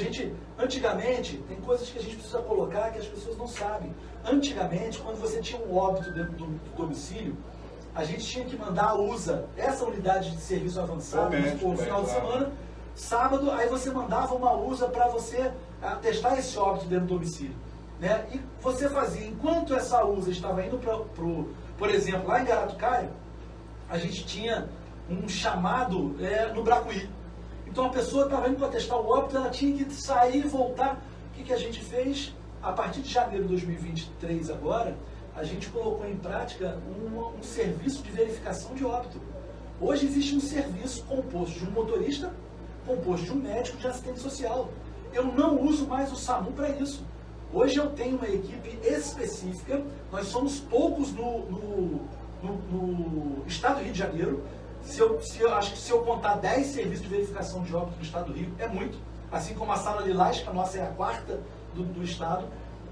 antigamente, tem coisas que a gente precisa colocar que as pessoas não sabem. Antigamente, quando você tinha um óbito dentro do domicílio, a gente tinha que mandar a USA, essa unidade de serviço avançado, no final de semana, sábado, aí você mandava uma USA para você atestar esse óbito dentro do domicílio. Né? E você fazia, enquanto essa USA estava indo por exemplo, lá em Garatucaia, a gente tinha um chamado no Bracuí. Então a pessoa estava indo para testar o óbito, ela tinha que sair e voltar. O que a gente fez? A partir de janeiro de 2023 agora, a gente colocou em prática um serviço de verificação de óbito. Hoje existe um serviço composto de um motorista, composto de um médico, de assistente social. Eu não uso mais o SAMU para isso. Hoje eu tenho uma equipe específica, nós somos poucos no estado do Rio de Janeiro. Acho que se eu contar 10 serviços de verificação de óbito no estado do Rio, é muito. Assim como a Sala Lilás, que a nossa é a quarta do estado.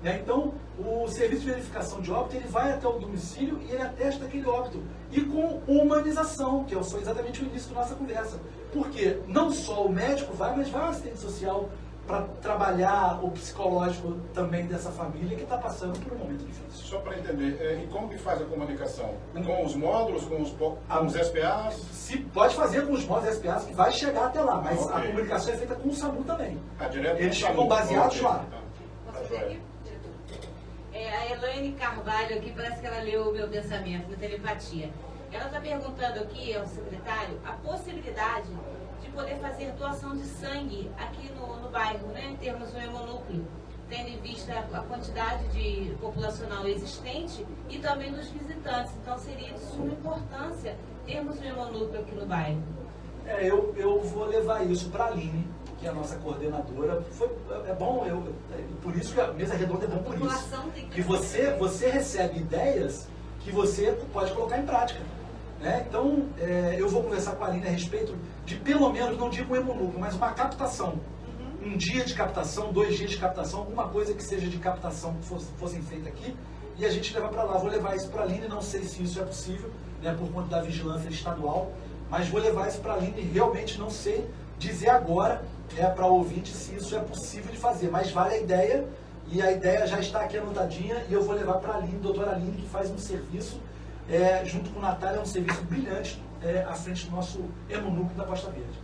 Né? Então, o serviço de verificação de óbito, ele vai até o domicílio e ele atesta aquele óbito. E com humanização, que foi exatamente o início da nossa conversa. Porque não só o médico vai, mas vai o assistente social para trabalhar o psicológico também dessa família que está passando por um momento difícil. Só para entender, e como que faz a comunicação? Com os módulos, com os SPAs? Se pode fazer com os módulos SPAs, que vai chegar até lá, mas a comunicação é feita com o SAMU também. Direto eles ficam baseados lá. A Elaine Carvalho aqui, parece que ela leu o meu pensamento na telepatia. Ela está perguntando aqui ao secretário a possibilidade de poder fazer doação de sangue aqui no bairro, né, em termos do hemonúcleo, tendo em vista a quantidade de populacional existente e também dos visitantes. Então seria de suma importância termos um hemonúcleo aqui no bairro. Eu vou levar isso para a Aline, que é a nossa coordenadora. É bom, por isso que a mesa redonda é bom por isso. Que você recebe ideias que você pode colocar em prática. Né? Então, eu vou conversar com a Aline a respeito de, pelo menos, não digo um hemonúcleo, mas uma captação. Um dia de captação, 2 dias de captação, alguma coisa que seja de captação que fossem feita aqui, e a gente levar para lá. Vou levar isso para a Aline, não sei se isso é possível, né, por conta da vigilância estadual, mas vou levar isso para a Aline, realmente não sei dizer agora para o ouvinte se isso é possível de fazer, mas vale a ideia, e a ideia já está aqui anotadinha, e eu vou levar para a Aline, doutora Aline, que faz um serviço, junto com o Natália, é um serviço brilhante à frente do nosso hemonúcleo da Costa Verde.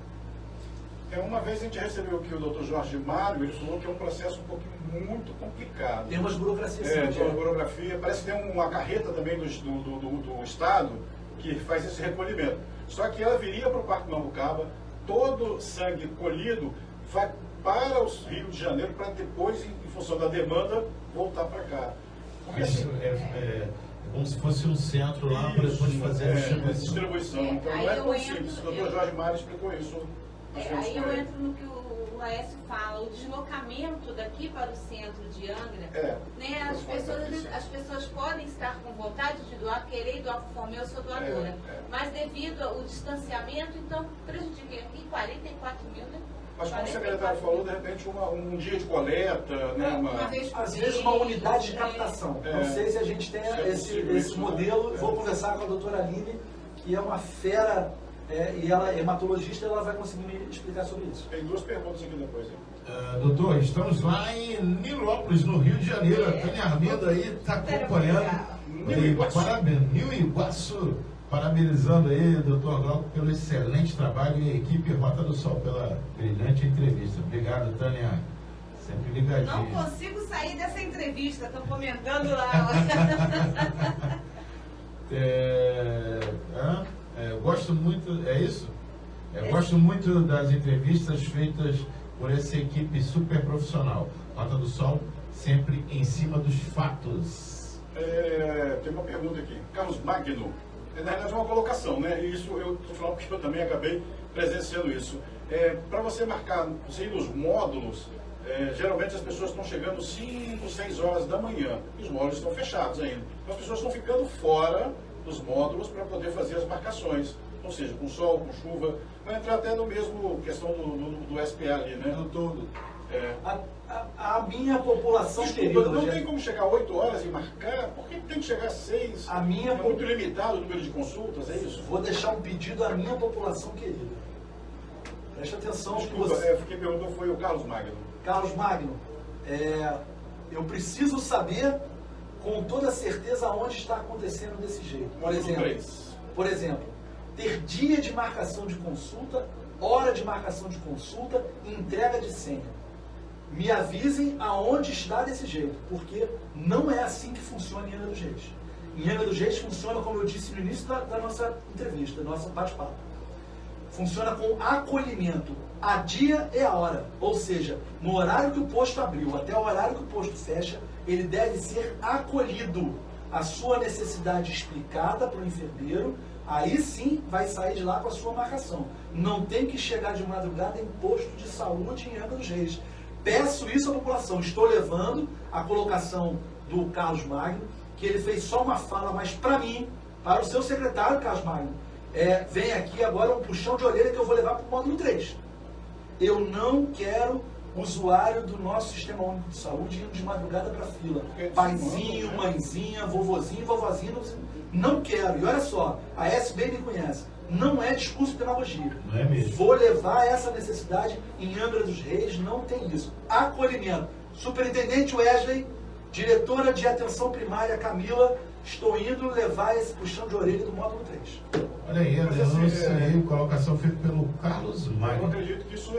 Uma vez a gente recebeu aqui o Dr. Jorge Mário, ele falou que é um processo um pouquinho muito complicado. Tem umas burocracias. Tem uma burocracia, parece que tem uma carreta também do Estado que faz esse recolhimento. Só que ela viria para o Parque Mambucaba, todo sangue colhido vai para o Rio de Janeiro para depois, em função da demanda, voltar para cá. Porque assim, É como se fosse um centro lá para depois fazer a distribuição. Então não é tão simples. O doutor Jorge Mário explicou isso. Aí eu entro no que o Laércio fala, o deslocamento daqui para o centro de Angra, né, as pessoas podem estar com vontade de doar, querer doar por fome, eu sou doadora, mas devido ao distanciamento, então prejudiquei aqui 44 mil, né? Mas como o secretário falou, de repente um dia de coleta, né? Às vezes uma unidade de captação. Não sei se a gente tem esse modelo. Vou conversar com a doutora Aline, que é uma fera, e ela é hematologista, ela vai conseguir me explicar sobre isso. Tem duas perguntas aqui depois. Doutor, estamos lá em Nilópolis, no Rio de Janeiro. A Tânia Armindo aí está acompanhando. Parabéns, Nil Iguaçu. Parabenizando aí, doutor Glauco, pelo excelente trabalho e a equipe Rota do Sol pela brilhante entrevista. Obrigado, Tânia. Sempre ligadinho. Não consigo sair dessa entrevista, estou comentando lá. Gosto muito, é isso? Gosto muito das entrevistas feitas por essa equipe super profissional. Rota do Sol, sempre em cima dos fatos. Tem uma pergunta aqui. Carlos Magno. Na verdade é uma colocação, né? E isso eu estou falando porque eu também acabei presenciando isso. Para você marcar, você ir nos módulos, geralmente as pessoas estão chegando 5, 6 horas da manhã. E os módulos estão fechados ainda. Então as pessoas estão ficando fora dos módulos para poder fazer as marcações. Ou seja, com sol, com chuva. Vai entrar até no mesmo questão do SPA ali, né? No todo. A minha população querida... Não tem como chegar 8 horas e marcar? Por que tem que chegar às 6? É muito limitado o número de consultas, é isso? Vou deixar um pedido à minha população querida. Preste atenção. Desculpa, quem perguntou foi o Carlos Magno. Carlos Magno, eu preciso saber com toda certeza onde está acontecendo desse jeito. Por exemplo, ter dia de marcação de consulta, hora de marcação de consulta e entrega de senha. Me avisem aonde está desse jeito, porque não é assim que funciona em Angra dos Reis. Em Angra dos Reis funciona, como eu disse no início da nossa entrevista, do nosso bate-papo. Funciona com acolhimento, a dia e a hora. Ou seja, no horário que o posto abriu até o horário que o posto fecha, ele deve ser acolhido. A sua necessidade explicada para o enfermeiro, aí sim vai sair de lá com a sua marcação. Não tem que chegar de madrugada em posto de saúde em Angra dos Reis. Peço isso à população. Estou levando a colocação do Carlos Magno, que ele fez só uma fala, mas para mim, para o seu secretário, Carlos Magno, vem aqui agora um puxão de orelha que eu vou levar para o módulo 3. Eu não quero usuário do nosso Sistema Único de Saúde indo de madrugada para a fila. Paizinho, mãezinha, vovozinho, vovozinho, não quero. E olha só, a SB me conhece. Não é discurso de demagogia. Não é mesmo. Vou levar essa necessidade em Angra dos Reis, não tem isso. Acolhimento. Superintendente Wesley, diretora de atenção primária Camila, estou indo levar esse puxão de orelha do módulo 3. Olha aí, a denúncia aí, colocação feita pelo Carlos Magno. Eu acredito que isso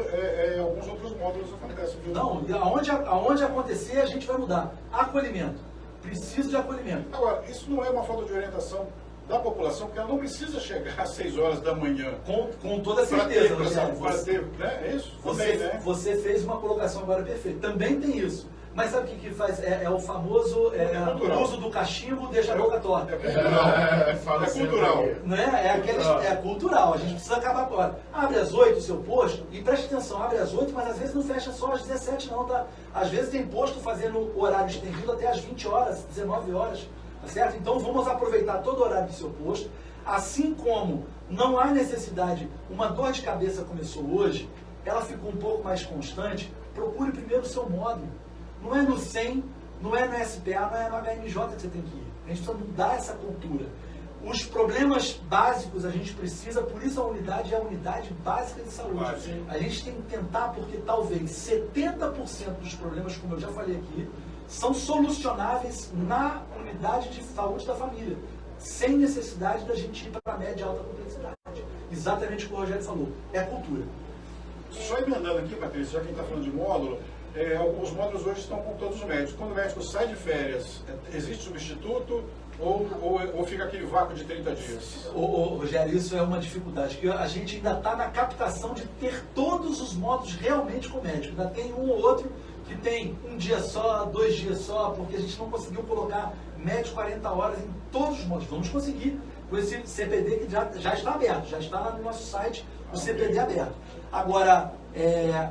alguns outros módulos acontecem. Não, aonde acontecer a gente vai mudar. Acolhimento. Preciso de acolhimento. Agora, isso não é uma falta de orientação da população, porque ela não precisa chegar às 6 horas da manhã. Com toda certeza, É isso? Você fez uma colocação agora perfeita. Também tem isso. Mas sabe o que faz? É o famoso uso do cachimbo deixa a boca torta. É cultural. Não é cultural. A gente precisa acabar agora. Abre às 8 o seu posto e preste atenção, abre às 8, mas às vezes não fecha só às 17 não, tá? Às vezes tem posto fazendo horário estendido até às 20 horas, 19 horas. Tá certo? Então vamos aproveitar todo o horário do seu posto, assim como não há necessidade, uma dor de cabeça começou hoje, ela ficou um pouco mais constante, procure primeiro o seu módulo. Não é no 100, não é no SPA, não é no HMJ que você tem que ir. A gente precisa mudar essa cultura. Os problemas básicos a gente precisa, por isso a unidade é a unidade básica de saúde. A gente tem que tentar, porque talvez 70% dos problemas, como eu já falei aqui, são solucionáveis na unidade de saúde da família, sem necessidade da gente ir para a média e alta complexidade. Exatamente o que o Rogério falou, é cultura. Só emendando aqui, Patrícia, já que a gente está falando de módulo, os módulos hoje estão com todos os médicos. Quando o médico sai de férias, existe substituto ou fica aquele vácuo de 30 dias? Rogério, isso é uma dificuldade, que a gente ainda está na captação de ter todos os módulos realmente com médico. Ainda tem um ou outro que tem um dia só, 2 dias só, porque a gente não conseguiu colocar médico 40 horas em todos os módulos. Vamos conseguir com esse CPD que já está aberto, já está lá no nosso site, o CPD aberto. Agora,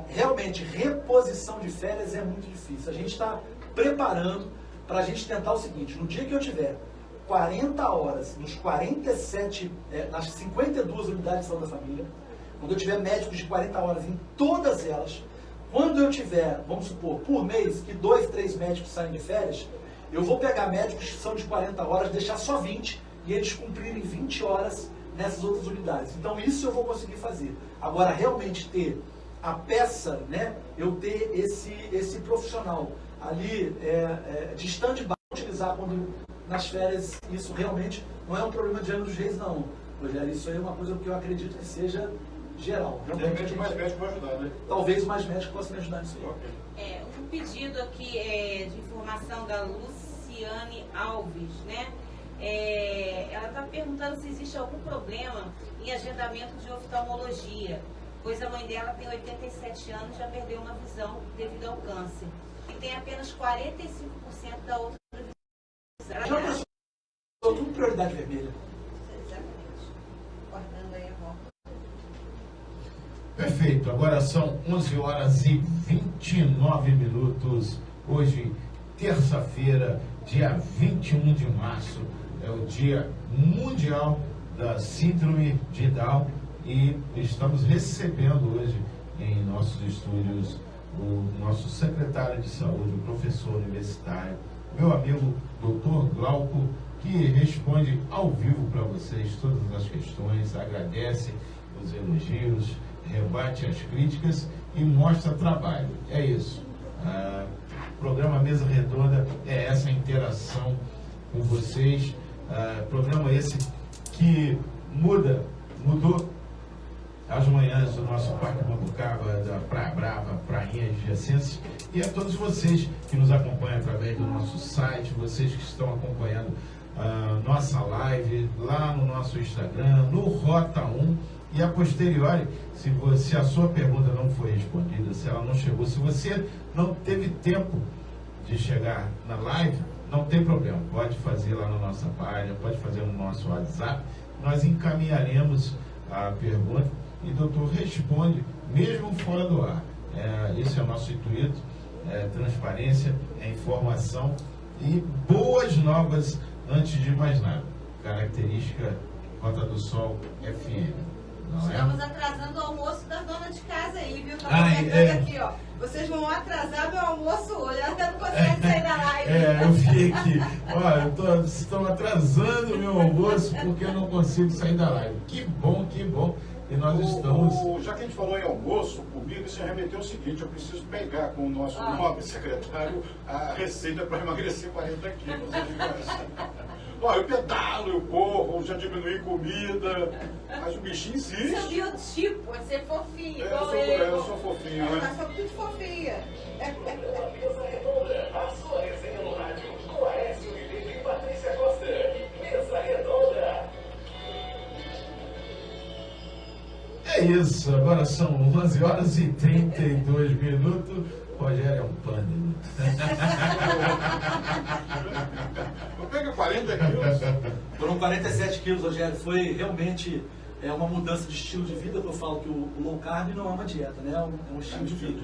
realmente, reposição de férias é muito difícil. A gente está preparando para a gente tentar o seguinte: no dia que eu tiver 40 horas nos 47, nas 52 unidades de saúde da família, quando eu tiver médicos de 40 horas em todas elas, quando eu tiver, vamos supor, por mês, que 2, 3 médicos saem de férias, eu vou pegar médicos que são de 40 horas, deixar só 20 e eles cumprirem 20 horas nessas outras unidades. Então isso eu vou conseguir fazer. Agora, realmente ter a peça, né, eu ter esse profissional ali de stand-by, utilizar quando nas férias, isso realmente não é um problema de Angra dos Reis, não, Rogério. Isso aí é uma coisa que eu acredito que seja geral. De repente mais médico vai ajudar, né? Talvez mais médico possa me ajudar nisso aí. Okay. Um pedido aqui de informação da Luciane Alves, né? Ela está perguntando se existe algum problema em agendamento de oftalmologia, pois a mãe dela tem 87 anos e já perdeu uma visão devido ao câncer. E tem apenas 45% da outra visão. Já tudo prioridade vermelha. Exatamente. Guardando aí a volta. Perfeito, agora são 11 horas e 29 minutos. Hoje, terça-feira, dia 21 de março, é o Dia Mundial da Síndrome de Down e estamos recebendo hoje em nossos estúdios o nosso secretário de saúde, o professor universitário, meu amigo Dr. Glauco, que responde ao vivo para vocês todas as questões, agradece os elogios, rebate as críticas e mostra trabalho. É isso. Programa Mesa Redonda é essa interação com vocês. Programa esse que mudou as manhãs do nosso Parque Mambucaba, da Praia Brava, Prainha adjacentes, e a todos vocês que nos acompanham através do nosso site, vocês que estão acompanhando nossa live lá no nosso Instagram, no Rota 1, e a posteriori, se a sua pergunta não foi respondida, se ela não chegou, se você não teve tempo de chegar na live, não tem problema, pode fazer lá na nossa página, pode fazer no nosso WhatsApp, nós encaminharemos a pergunta e o doutor responde, mesmo fora do ar. Esse é o nosso intuito, transparência, informação e boas novas antes de mais nada. Característica Rota do Sol FM. Estamos atrasando o almoço das donas de casa aí, viu? Aqui, ó. Vocês vão atrasar meu almoço hoje. Ela até não consegue sair da live. Eu fiquei aqui. Olha, estão atrasando o meu almoço porque eu não consigo sair da live. Que bom, que bom. E nós estamos... Já que a gente falou em almoço, comigo isso remeteu o seguinte: eu preciso pegar com o nosso nobre secretário a receita para emagrecer 40 quilos. Eu pedalo, eu corro, já diminui comida, mas o bichinho insiste. Seu biotipo é ser fofinho, igual eu sou fofinho, né? Eu sou muito fofinha. Mesa Redonda, a sua resenha no rádio, com Aécio Oliveira e Patrícia Costa. Mesa Redonda. É isso, agora são 11 horas e 32 minutos. Rogério é um pânico. Pega 40 quilos. Foram 47 quilos, Rogério. Foi realmente uma mudança de estilo de vida, que eu falo que o low carb não é uma dieta, né? É um estilo de vida.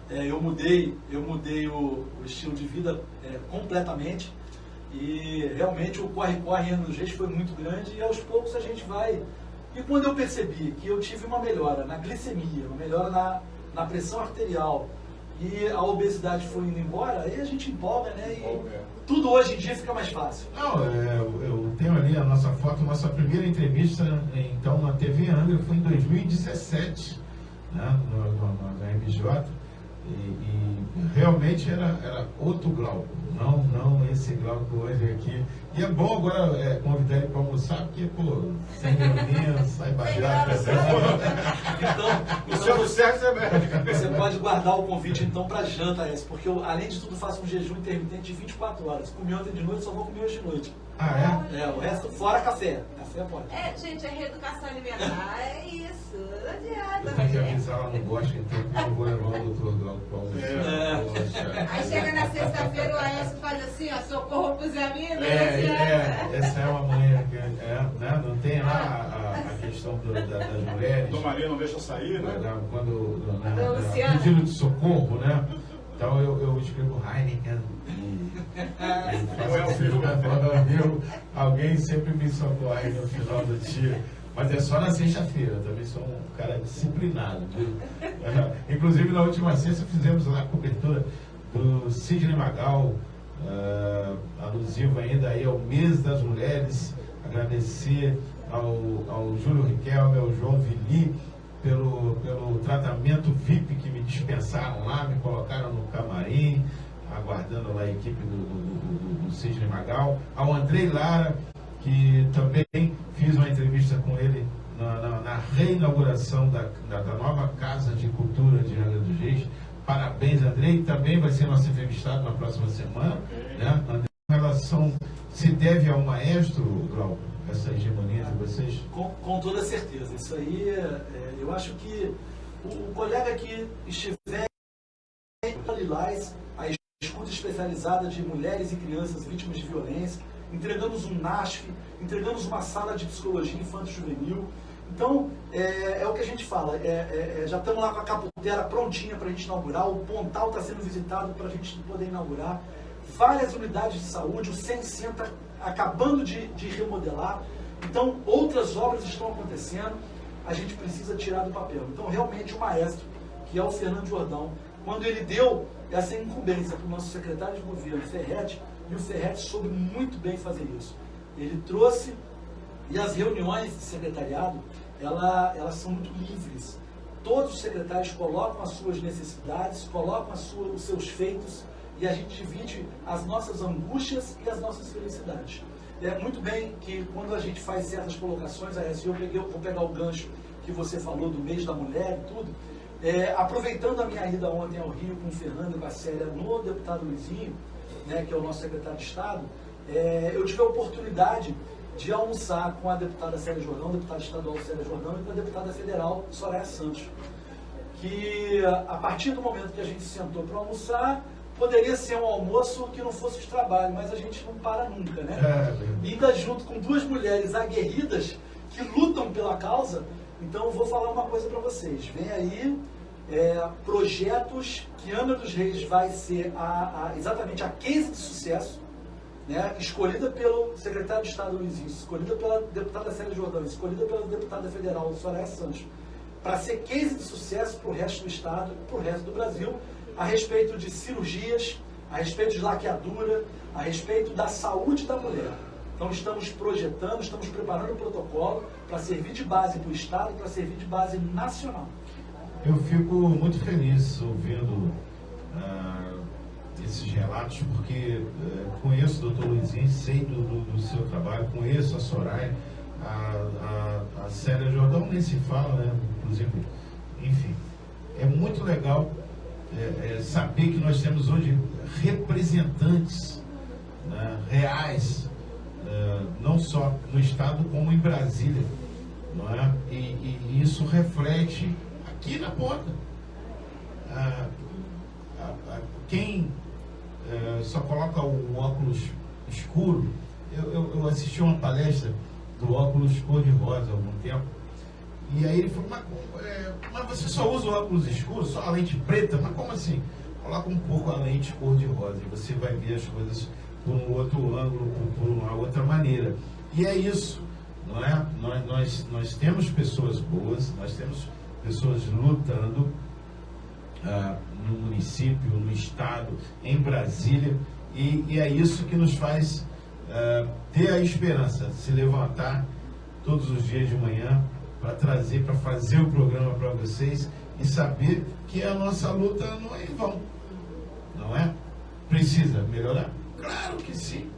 Eu mudei o estilo de vida completamente e realmente o corre-corre em Angra dos Reis foi muito grande e aos poucos a gente vai... E quando eu percebi que eu tive uma melhora na glicemia, uma melhora na pressão arterial e a obesidade foi indo embora, aí a gente empolga, né? E tudo hoje em dia fica mais fácil. Não, eu tenho ali a nossa foto, nossa primeira entrevista, então, na TV Angra, foi em 2017, né, na MJ, e realmente era outro Glauco, não esse Glauco hoje aqui, E é bom agora convidar ele para almoçar, porque, pô, sem reunião, sai bajado. O senhor Sérgio é médico. Você pode guardar o convite então para janta, porque eu, além de tudo, faço um jejum intermitente de 24 horas. Comi ontem de noite, só vou comer hoje de noite. Ah, é? O resto fora café. Café pode. Gente, é reeducação alimentar, é isso. Não adianta. Tem que avisar lá no Bosque, então, que eu vou levar o doutor Glauco para almoçar. Aí chega na sexta-feira, o Aécio faz assim, ó, socorro pros amigos. Essa é uma manhã que né? Não tem lá a questão das mulheres. Dona Maria não deixa sair, né? Quando Luciano. pedido de socorro, né? Então eu escrevo Heineken. Alguém sempre me socorre no final do dia. Mas é só na sexta-feira, também sou um cara disciplinado. Viu? Inclusive na última sexta fizemos lá a cobertura do Sidney Magal, alusivo ainda aí ao mês das mulheres. Agradecer ao Júlio Riquelme, ao João Vili pelo tratamento VIP que me dispensaram lá, me colocaram no camarim, aguardando lá a equipe do Sidney Magal, ao Andrei Lara, que também fiz uma entrevista com ele na reinauguração da nova Casa de Cultura de Angra dos Reis. Parabéns, Andrei, também vai ser nosso entrevistado na próxima semana. Né? Andrei, em relação, se deve ao maestro, Glauco, essa hegemonia de vocês? Com toda certeza. Isso aí, eu acho que o colega que estiver em Lilás, a escuta especializada de mulheres e crianças vítimas de violência, entregamos um NASF, entregamos uma sala de psicologia infanto-juvenil. Então, é o que a gente fala, já estamos lá com a Caputera prontinha para a gente inaugurar, o Pontal está sendo visitado para a gente poder inaugurar, várias unidades de saúde, o CENCEN está acabando de remodelar, então outras obras estão acontecendo, a gente precisa tirar do papel. Então, realmente, o maestro, que é o Fernando Jordão, quando ele deu essa incumbência para o nosso secretário de governo, Ferretti, e o Ferretti soube muito bem fazer isso. Ele trouxe, e as reuniões de secretariado, elas são muito livres. Todos os secretários colocam as suas necessidades, colocam os seus feitos, e a gente divide as nossas angústias e as nossas felicidades. É muito bem que quando a gente faz certas colocações, eu vou pegar o gancho que você falou do mês da mulher e tudo, aproveitando a minha ida ontem ao Rio com o Fernando e com a Célia no deputado Luizinho, né, que é o nosso secretário de Estado, eu tive a oportunidade de almoçar com a deputada Célia Jordão, deputada estadual Célia Jordão, e com a deputada federal Soraya Santos. Que a partir do momento que a gente sentou para almoçar, poderia ser um almoço que não fosse de trabalho, mas a gente não para nunca, né? E ainda junto com duas mulheres aguerridas que lutam pela causa. Então eu vou falar uma coisa para vocês. Vem aí projetos que Angra dos Reis vai ser exatamente a case de sucesso, né? Escolhida pelo secretário de Estado Luizinho, escolhida pela deputada Célia Jordão, escolhida pela deputada federal Soraya Santos, para ser case de sucesso para o resto do Estado e para o resto do Brasil, a respeito de cirurgias, a respeito de laqueadura, a respeito da saúde da mulher. Então estamos projetando, estamos preparando o protocolo para servir de base para o Estado e para servir de base nacional. Eu fico muito feliz ouvindo esses relatos, porque conheço o doutor Luizinho, sei do seu trabalho, conheço a Soraya, a Célia Jordão nem se fala, né? Inclusive, enfim, é muito legal saber que nós temos hoje representantes, né, reais, não só no Estado como em Brasília, não é? E isso reflete aqui na ponta. Quem só coloca o óculos escuro, eu assisti uma palestra do óculos cor-de-rosa há algum tempo, e aí ele falou, mas você só usa o óculos escuro, só a lente preta? Mas como assim? Coloca um pouco a lente cor-de-rosa e você vai ver as coisas por um outro ângulo, por uma outra maneira. E é isso, não é? Nós temos pessoas boas, nós temos pessoas lutando no município, no estado, em Brasília, e é isso que nos faz ter a esperança de se levantar todos os dias de manhã para trazer, para fazer o programa para vocês e saber que a nossa luta não é em vão, não é? Precisa melhorar? Claro que sim.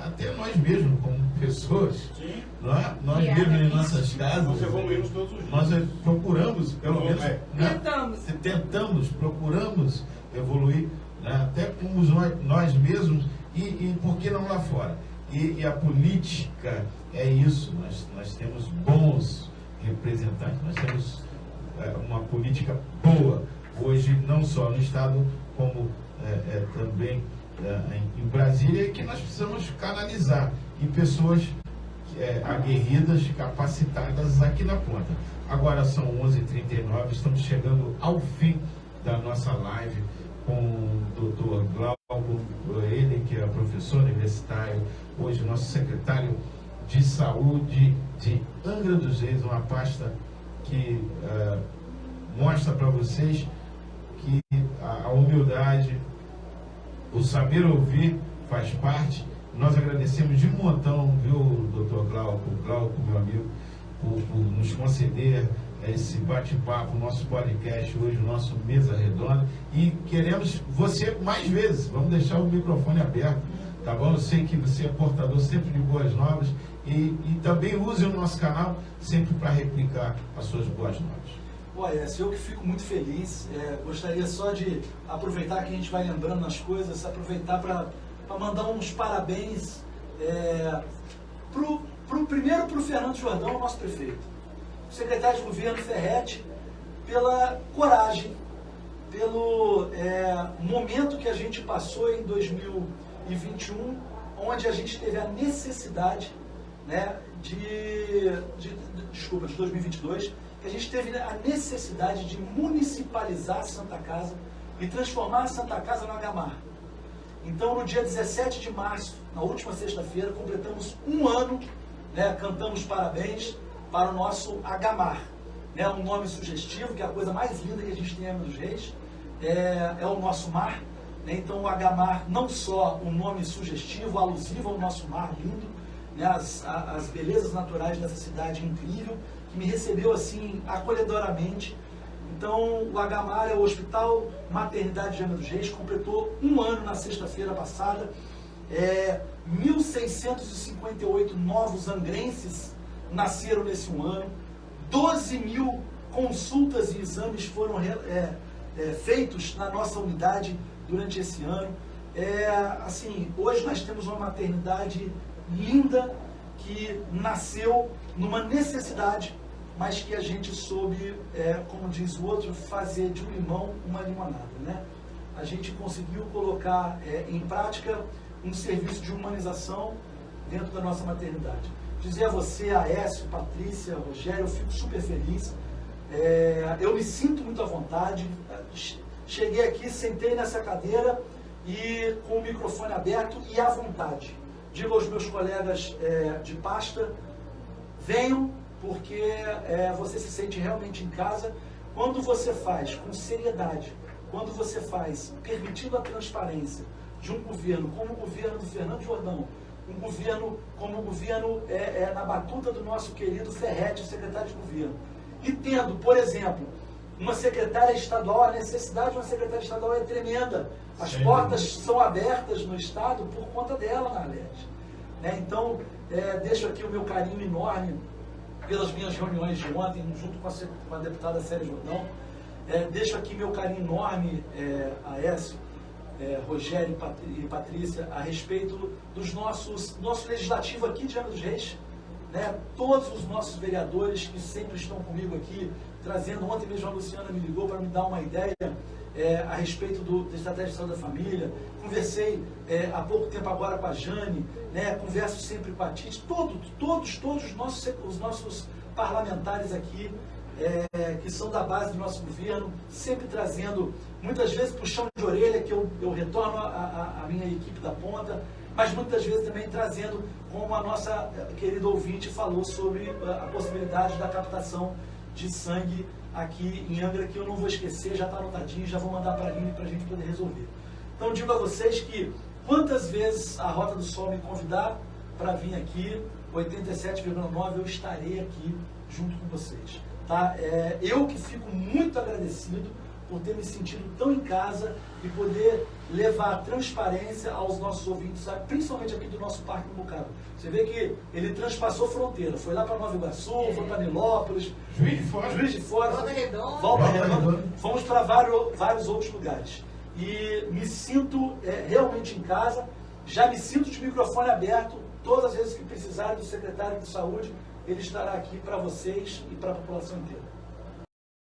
até nós mesmos, como pessoas, Sim. não é? Nós mesmos em nossas casas, Nós evoluímos todos os dias. nós procuramos, pelo menos, né? Procuramos evoluir, né? Até como nós mesmos, e por que não lá fora? E a política é isso, nós temos bons representantes, nós temos uma política boa hoje, não só no Estado, como também em Brasília, que nós precisamos canalizar em pessoas aguerridas, capacitadas aqui na ponta. Agora são 11h39, estamos chegando ao fim da nossa live com o Dr. Glauco, ele que é professor universitário, hoje nosso secretário de Saúde de Angra dos Reis, uma pasta que mostra para vocês que a humildade, o saber ouvir faz parte. Nós agradecemos de montão, viu, doutor Glauco, meu amigo, por nos conceder esse bate-papo, nosso podcast hoje, o nosso Mesa Redonda, e queremos você mais vezes. Vamos deixar o microfone aberto, tá bom? Eu sei que você é portador sempre de boas novas e também use o nosso canal sempre para replicar as suas boas novas. Olha, eu que fico muito feliz, gostaria só de aproveitar que a gente vai lembrando as coisas, aproveitar para mandar uns parabéns primeiro para o Fernando Jordão, nosso prefeito, o secretário de governo Ferretti, pela coragem, pelo momento que a gente passou em 2021, onde a gente teve a necessidade, né, de 2022, que a gente teve a necessidade de municipalizar a Santa Casa e transformar a Santa Casa no Agamar. Então, no dia 17 de março, na última sexta-feira, completamos um ano, né, cantamos parabéns para o nosso Agamar. Né, um nome sugestivo, que é a coisa mais linda que a gente tem em Angra dos Reis, é o nosso mar. Né, então, o Agamar, não só um nome sugestivo, alusivo ao nosso mar lindo, né, as belezas naturais dessa cidade incrível, que me recebeu assim acolhedoramente. Então, o Agamar é o Hospital Maternidade de Angra dos Reis, completou um ano na sexta-feira passada. 1.658 novos angrenses nasceram nesse um ano. 12 mil consultas e exames foram feitos na nossa unidade durante esse ano. Assim, hoje nós temos uma maternidade linda que nasceu numa necessidade, mas que a gente soube, como diz o outro, fazer de um limão uma limonada, né? A gente conseguiu colocar em prática um serviço de humanização dentro da nossa maternidade. Dizer a você, Aécio, Patrícia, Rogério, eu fico super feliz. Eu me sinto muito à vontade. Cheguei aqui, sentei nessa cadeira e com o microfone aberto e à vontade. Digo aos meus colegas de pasta, venham, porque você se sente realmente em casa quando você faz com seriedade, quando você faz permitindo a transparência de um governo como o governo do Fernando Jordão, um governo como o governo na batuta do nosso querido Ferretti, secretário de governo, e tendo, por exemplo, uma secretária estadual, a necessidade de uma secretária estadual é tremenda. As portas são abertas no Estado por conta dela, na Alerj. Né? Então, deixo aqui o meu carinho enorme pelas minhas reuniões de ontem, junto com a deputada Célia Jordão. Deixo aqui meu carinho enorme, Aécio, Rogério e Patrícia, a respeito dos nosso legislativo aqui de Angra dos Reis. Né? Todos os nossos vereadores que sempre estão comigo aqui, trazendo. Ontem mesmo a Luciana me ligou para me dar uma ideia a respeito da estratégia de saúde da família. Conversei há pouco tempo agora com a Jane, né? Converso sempre com a Tite. Todos os nossos parlamentares aqui, que são da base do nosso governo, sempre trazendo, muitas vezes puxão de orelha, que eu retorno a minha equipe da ponta, mas muitas vezes também trazendo, como a nossa querida ouvinte falou, sobre a possibilidade da captação de sangue aqui em Angra, que eu não vou esquecer, já está anotadinho, já vou mandar para a Aline para a gente poder resolver. Então digo a vocês que quantas vezes a Rota do Sol me convidar para vir aqui, 87,9, eu estarei aqui junto com vocês. Tá? Eu que fico muito agradecido por ter me sentido tão em casa e poder levar transparência aos nossos ouvintes, sabe? Principalmente aqui do nosso Parque Mucado. Você vê que ele transpassou fronteira, foi lá para Nova Iguaçu, foi para Nilópolis, Juiz de Fora. Volta Redonda. Volta Redonda, fomos para vários outros lugares. E me sinto realmente em casa, já me sinto de microfone aberto, todas as vezes que precisarem do secretário de saúde, ele estará aqui para vocês e para a população inteira.